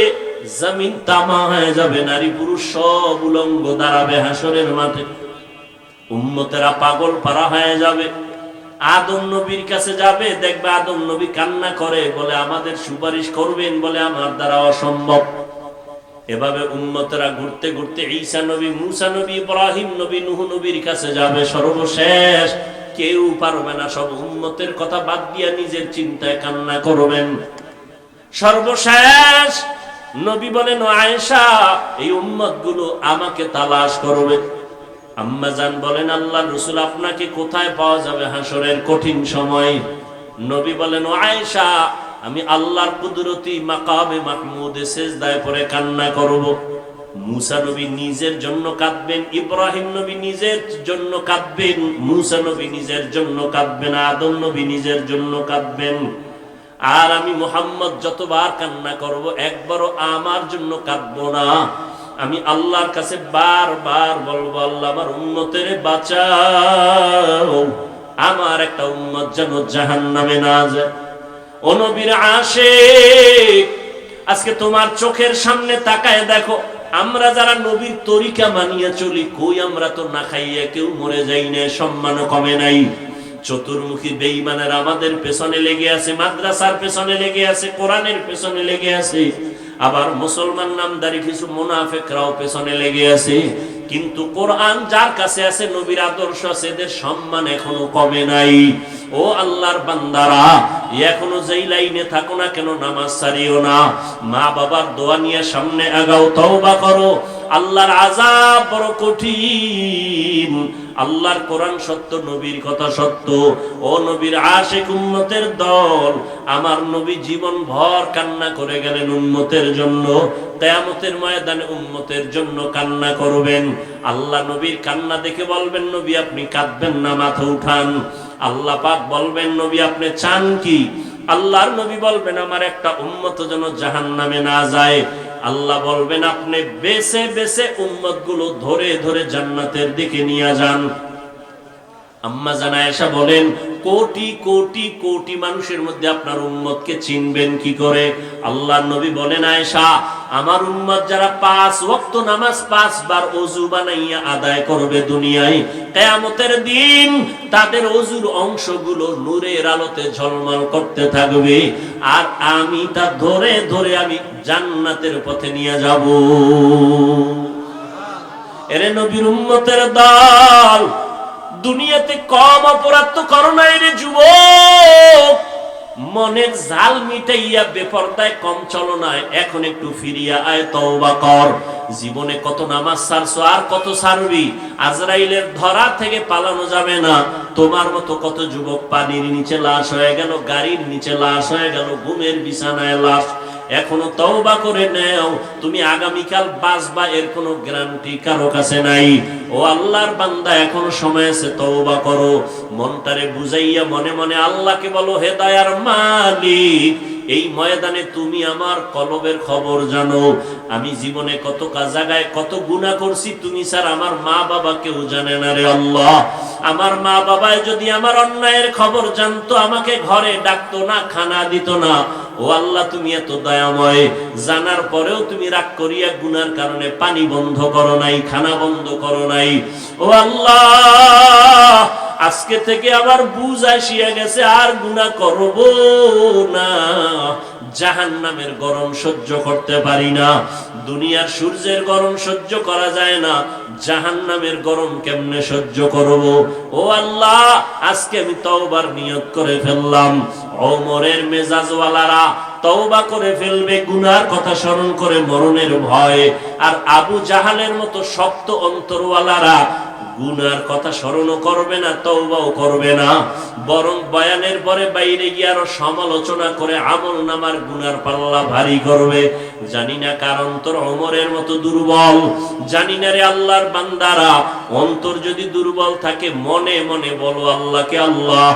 জমিন তামা হয়ে যাবে, নারী পুরুষ সব উলঙ্গ দাঁড়াবে হাসরের মাঠে। উম্মতেরা পাগল পারা হয়ে যাবে। আদম নবীর কাছে যাবে, দেখবে আদম নবী কান্না করে, বলে আমাদের সুপারিশ করবেন, বলে আমার দ্বারা অসম্ভব। এভাবে উম্মতেরা ঘুরতে ঘুরতে ঈসা নবী, মুসা নবী, ইব্রাহিম নবী, নূহ নবীর কাছে যাবে। সর্বশেষ কেউ পারবে না, সব উম্মতের কথা বাদ দিয়া নিজের চিন্তায় কান্না করবেন। সর্বশেষ নবী বলেন, ও আয়েশা, এই উম্মতগুলো আমাকে তালাশ করবে। আম্মা জান বলেন, আল্লাহর রাসূল, আপনাকে কোথায় পাওয়া যাবে হাসরের কঠিন সময়? নবী বলেন, ও আয়েশা, আমি আল্লাহর কুদরতি মাকামে মাহমুদে সিজদায় পড়ে কান্না করব। মুসা নবী নিজের জন্য কাঁদবেন, ইব্রাহিম নবী নিজের জন্য কাঁদবেন, মুসা নবী নিজের জন্য কাঁদবেন, আদম নবী নিজের জন্য কাঁদবেন। আর আমি মুহাম্মদ যতবার কান্না করব, একবারও আমার জন্য কাঁদবো না। আমি আল্লাহর কাছে বারবার বলবো, আল্লাহ আমার উম্মতের বাঁচাও, আমার একটা উম্মত যেন জাহান্নামে না যায়। ও নবীর আশিক, আজকে তোমার চোখের সামনে তাকায় দেখো, আমরা যারা নবীর তরিকা মানিয়ে চলি, কই আমরা তো না খাইয়ে কেউ মরে যাই না, সম্মানও কমে নাই। চতুর্মুখী বেঈমানের আমাদের পেছনে লেগে আছে, মাদ্রাসার পেছনে লেগে আছে, কোরআনের পেছনে লেগে আছে, আবার মুসলমান নামদারি কিছু মুনাফিকরাও পেছনে লেগে আছে। কিন্তু কোরআন যার কাছে আছে, নবীর আদর্শ আছে, এদের সম্মান এখনো কমে নাই। ও আল্লাহর বান্দারা, এখনো যেই লাইনে থাকো না কেন, নামাজ ছাড়িও না, মা বাবার দোয়া নিয়ে সামনে আগাও, তওবা করো। আল্লাহর আযাব বড় কঠিন। আল্লাহর কোরআন সত্য, নবীর কথা সত্য। ও নবীর আশিক উম্মতের দল, আমার নবী জীবন ভর কান্না করে গেলেন উম্মতের জন্য, কিয়ামতের ময়দানে উম্মতের জন্য কান্না করবেন। আল্লাহ নবীর কান্না দেখে বলবেন, নবী আপনি কাঁদবেন না, মাথা উঠান। আল্লাহ পাক বলবেন, নবী আপনি চান কি? আল্লাহর নবী বলবেন, আমার একটা উম্মত যেন জাহান্নামে না যায়। আল্লাহ বলবেন, আপনি বেছে বেছে উম্মত গুলো ধরে ধরে জান্নাতের দিকে নিয়ে যান। আম্মা জান আয়েশা বলেন, কোটি কোটি কোটি মানুষের মধ্যে আপনার উম্মতকে চিনবেন কি করে? আল্লাহর নবী বলেন, আয়েশা, আমার উম্মত যারা 5 ওয়াক্ত নামাজ 5 বার ওযু বানাইয়া আদায় করবে দুনিয়ায়, কিয়ামতের দিন তাদের ওযুর অংশগুলো নূরের আলোতে ঝলমল করতে থাকবে, আর আমি তা ধরে ধরে আমি জান্নাতের পথে নিয়ে যাব। এরে নবীর উম্মতের দল, দুনিয়াতে কম অপরাধ তো করো নাই রে যুবক, মনের জাল মিটাইয়া বেপরদায় কম চলো না, এখন একটু ফিরিয়া আয়, তওবা কর। জীবনে কত নামাজ ছাড়ছো, আর কত ছাড়বি? আজরাইলের ধরা থেকে পালানো যাবে না। তোমার মতো কত যুবক পানির নিচে লাশ হয়ে গেল, গাড়ির নিচে লাশ হয়ে গেল, ঘুমের বিছানায় লাশ। এখনো তওবা করে নেও, তুমি আগামীকাল বাঁচবা এর কোনো গ্যারান্টি কারো কাছে নাই। ও আল্লাহর বান্দা, এখনো সময় আছে, তওবা করো। মনটারে বুঝাইয়া মনে মনে আল্লাহকে বলো, হে দয়ার মালিক, এই ময়দানে তুমি আমার কলবের খবর জানো। আমি জীবনে কত জায়গায় কত গুনাহ করছি, তুমি স্যার আমার মা বাবা কেউ জানে না রে আল্লাহ। আমার মা বাবায় যদি আমার অন্যায়ের খবর জানতো, আমাকে ঘরে ডাকতো না, খানা দিত না। ও আল্লাহ, তুমি এত দয়াময়, জানার পরেও তুমি রাগ করিয়া গুনার কারণে পানি বন্ধ করো নাই, খানা বন্ধ করো নাই। ও আল্লাহ, আজকে থেকে আবার বুঝ আসিয়া গেছে, আর গুনাহ করব না। জাহান্নামের গরম সহ্য করতে পারি না। দুনিয়ার সূর্যের গরম সহ্য করা যায় না, জাহান্নামের গরম কেমনে সহ্য করব? ও আল্লাহ, আজকে আমি তওবার নিয়ত করে ফেললাম। ওমরের মেজাজওয়ালারা তওবা করে ফেলবে গুনার কথা স্মরণ করে মরণের ভয়, আর আবু জাহালের মতো শক্ত অন্তরওয়ালারা গুনার কথা স্মরণও করবে না, তওবাও করবে না, বরং বয়ানের পরে বাইরে গিয়ে আরো সমালোচনা করে আমল নামার গুনার পাল্লা ভারী করবে। জানি না কার অন্তর ওমরের মতো দুর্বল, জানি না রে আল্লাহর বান্দারা, অন্তর যদি দুর্বল থাকে মনে মনে বলো আল্লাহকে, আল্লাহ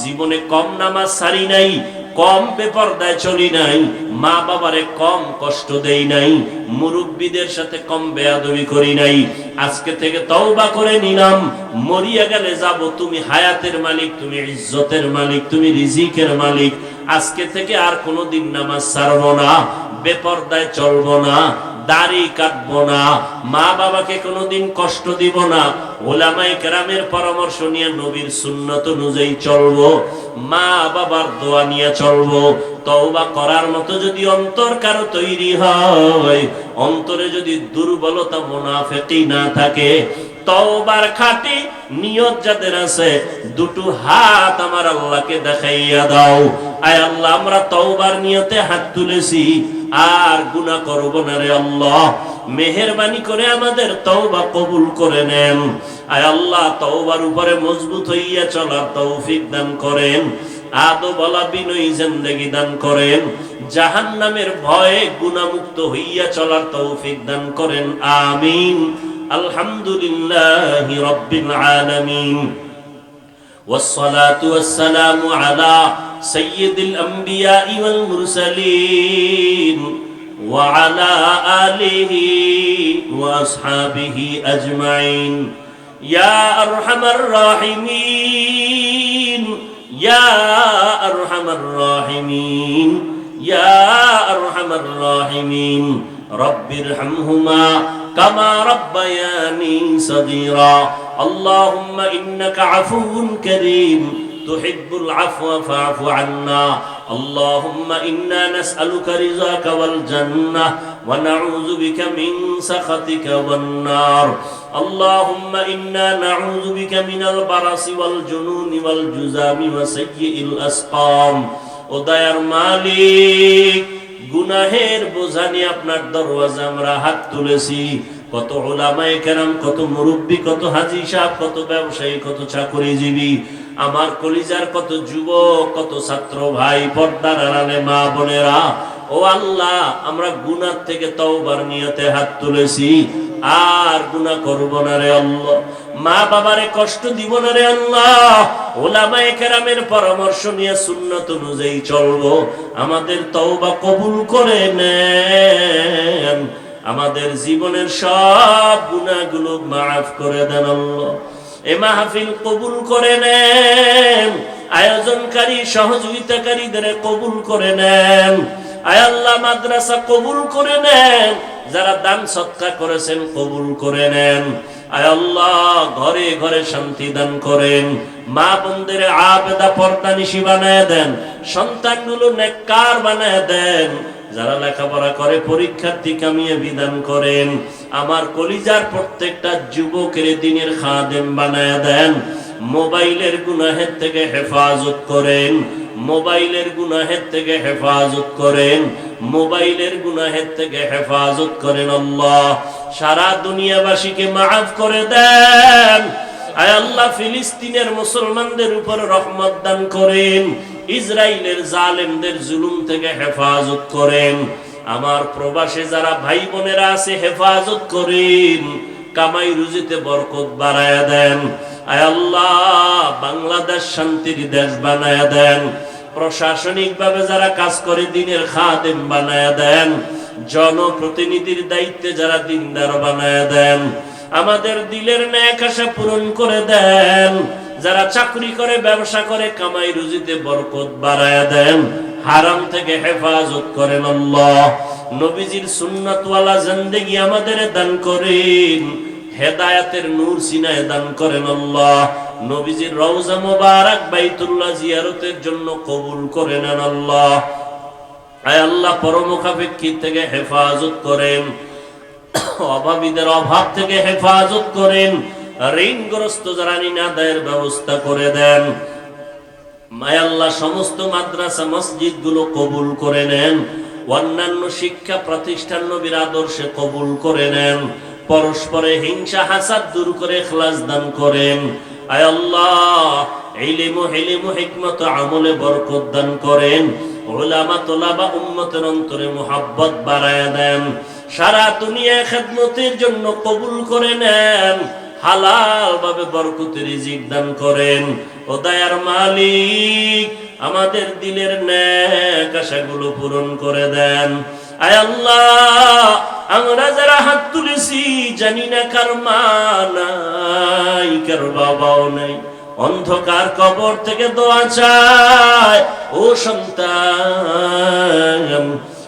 জীবনে কম নামাজ ছাড়ি নাই, কম বেপরদায় চলি নাই, মা বাবারে কম কষ্ট দেই নাই, মুরব্বীদের সাথে কম বেয়াদবি করি নাই। আজকে থেকে তওবা করে নিলাম, মরিয়া গেলে যাব, তুমি হায়াতের মালিক, তুমি ইজ্জতের মালিক, তুমি রিজিকের মালিক। আজকে থেকে আর কোনোদিন নামাজ ছাড়বো না, বেপরদায় চলবো না, দাড়ি কাটবো না, মা বাবাকে কোনোদিন কষ্ট দিব না, ওলামায়ে কেরামের পরামর্শ নিয়ে নবীর সুন্নত অনুযায়ী চলবো, মা বাবার দোয়া নিয়ে চলবো। তওবা করার মতো যদি অন্তর কারো তৈরি হয়, অন্তরে যদি দুর্বলতা মুনাফিকি না থাকে, তওবার খাঁটি নিয়ত যাদের আছে, দুটো হাত আমার আল্লাহকে দেখাইয়া দাও। আয় আল্লাহ, আমরা তওবার নিয়তে হাত তুলেছি, আর গুনাহ করব না রে আল্লাহ। মেহেরবানি করে আমাদের তওবা কবুল করে নেন। আয় আল্লাহ, তওবার উপরে মজবুত হইয়া চলার তৌফিক দান করেন। আদবওয়ালা বিনয়ী জিন্দেগি দান করেন। জাহান্নামের ভয়ে গুনাহমুক্ত হইয়া চলার তৌফিক দান করেন। আমিন। আলহামদুলিল্লাহি রাব্বিল আলামিন। والصلاة والسلام على سيد الأنبياء والمرسلين وعلى آله وأصحابه أجمعين يا أرحم الراحمين يا أرحم الراحمين يا أرحم الراحمين رب ارحمهما كما ربياني صغيرا اللهم إنك عفو كريم تحب العفو فاعف عنا اللهم إنا نسألك رضاك والجنة ونعوذ بك من سخطك والنار اللهم إنا نعوذ بك من البرص والجنون والجذام وسيء الأسقام উদয়ার মালিক, গুনাহের বোঝা নিয়ে আপনার দরওয়াজা আমরা হাত তুলেছি। কত উলামায়ে কেরাম, কত মুরব্বী, কত হাজী সাহেব, কত ব্যবসায়ী, কত চাকরিজীবী, আমার কলিজার কত যুবক, কত ছাত্র ভাই, পর্দার আড়ালে মা বোনেরা, ও আল্লাহ, আমরা গুনাহ থেকে তওবার নিয়তে হাত তুলেছি। আর গুনাহ করব না রে আল্লাহ। মা বাবারে কষ্ট দিব না রে আল্লাহ। উলামায়ে কেরামের পরামর্শ নিয়ে সুন্নাত অনুযায়ী চলবো। আমাদের তওবা কবুল করে নেন। আমাদের জীবনের সব গুনাহগুলো মাফ করে দেন আল্লাহ। এ মাহফিল কবুল করে নেন। আয়োজনকারী সহযোগিতাকারীদের কবুল করে নেন। আয় আল্লাহ, মাদ্রাসা কবুল করে নেন। যারা দান সদকা করেছেন কবুল করে নেন। আয় আল্লাহ, ঘরে ঘরে শান্তি দান করেন। মা বোনদের আবেদা পর্দানিশী বানায় দেন। সন্তানগুলো নেককার বানায় দেন। যারা লেখাপড়া করে পরীক্ষার্থী কামিয়াবি দান করেন। আমার কলিজার প্রত্যেকটা যুবকের দ্বীনের খাদেম বানায় দেন। মোবাইলের গুনাহের থেকে হেফাজত করেন। মোবাইলের গুনাহের থেকে হেফাজত করেন। মোবাইলের গুনাহের থেকে হেফাজত করেন আল্লাহ। সারা দুনিয়াবাসীকে মাফ করে দেন। আয় আল্লাহ, ফিলিস্তিনের মুসলমানদের উপর রহমত দান করেন। ইসরায়েলের জালেমদের জুলুম থেকে হেফাজত করেন। আমার প্রবাসে যারা ভাই বোনেরা আছে হেফাজত করেন। কামাই রুজিতে বরকত বাড়ায়া দেন। আয় আল্লাহ, বাংলাদেশ শান্তির দেশ বানায়া দেন। প্রশাসনিক ভাবে যারা কাজ করে দ্বীনের খাদেম বানায়া দেন। জনপ্রতিনিধির দায়িত্বে যারা দিনদার বানায়া দেন। আমাদের দিলের ন্যাক আশা পূরণ করে দেন। যারা চাকরি করে, ব্যবসা করে, কামাই রুজিতে বরকত বাড়ায়া দেন। হারাম থেকে হেফাজত করেন আল্লাহ। নবীজির সুন্নাতওয়ালা জিন্দেগি আমাদের দান করেন। হেদায়েতের নূর সিনায় দান করেন আল্লাহ। নবীজির রওজা মুবারক বাইতুল্লাহ জিয়ারতের জন্য কবুল করে নেন আল্লাহ। আয় আল্লাহ, পরমুখাপেক্ষী থেকে হেফাজত করেন। অভাবীদের অভাব থেকে হেফাজত করেন। ঋণগ্রস্ত যারা ঋণ আদায়ের ব্যবস্থা করে দেন। মায় আল্লাহ, সমস্ত মাদ্রাসা মসজিদ গুলো কবুল করে নেন। অন্যান্য শিক্ষা প্রতিষ্ঠান নবীর আদর্শে কবুল করে নেন। পরস্পরে হিংসা হাসাদ দূর করে ইখলাস দান করেন। আয় আল্লাহ, ইলম ও হিকমত আমলে বরকত দান করেন। উলামা তোলাবা উম্মতের অন্তরে মুহাব্বত বাড়ায়া দেন। সারা দুনিয়া খেদমতের জন্য কবুল করে নেন। হালাল ভাবে বরকতের রিজিক দান করেন। ও দয়ার মালিক, আমাদের দিলের নেক আশাগুলো পূরণ করে দেন। আয় আল্লাহ, আমরা যারা হাত তুলেছি জানি না কার মা নাই, কার বাবাও নাই। অন্ধকার কবর থেকে দোয়া চায়। ও সন্তান,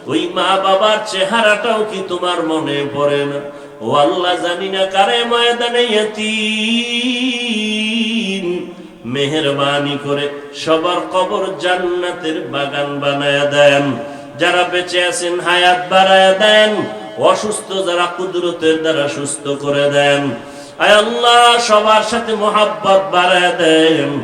ওই মা বাবার চেহারাটাও কি তোমার মনে পড়ে না? ও আল্লাহ, জানি না কারে ময়দানে ইয়াতীম। মেহেরবানি করে সবার কবর জান্নাতের বাগান বানায়া দেন। যারা বেঁচে আছেন হায়াত বাড়ায়া দেন। অসুস্থ যারা কুদরতের দ্বারা সুস্থ করে দেন। আয় আল্লাহ, সবার সাথে মোহাব্বত বাড়ায়া দেন।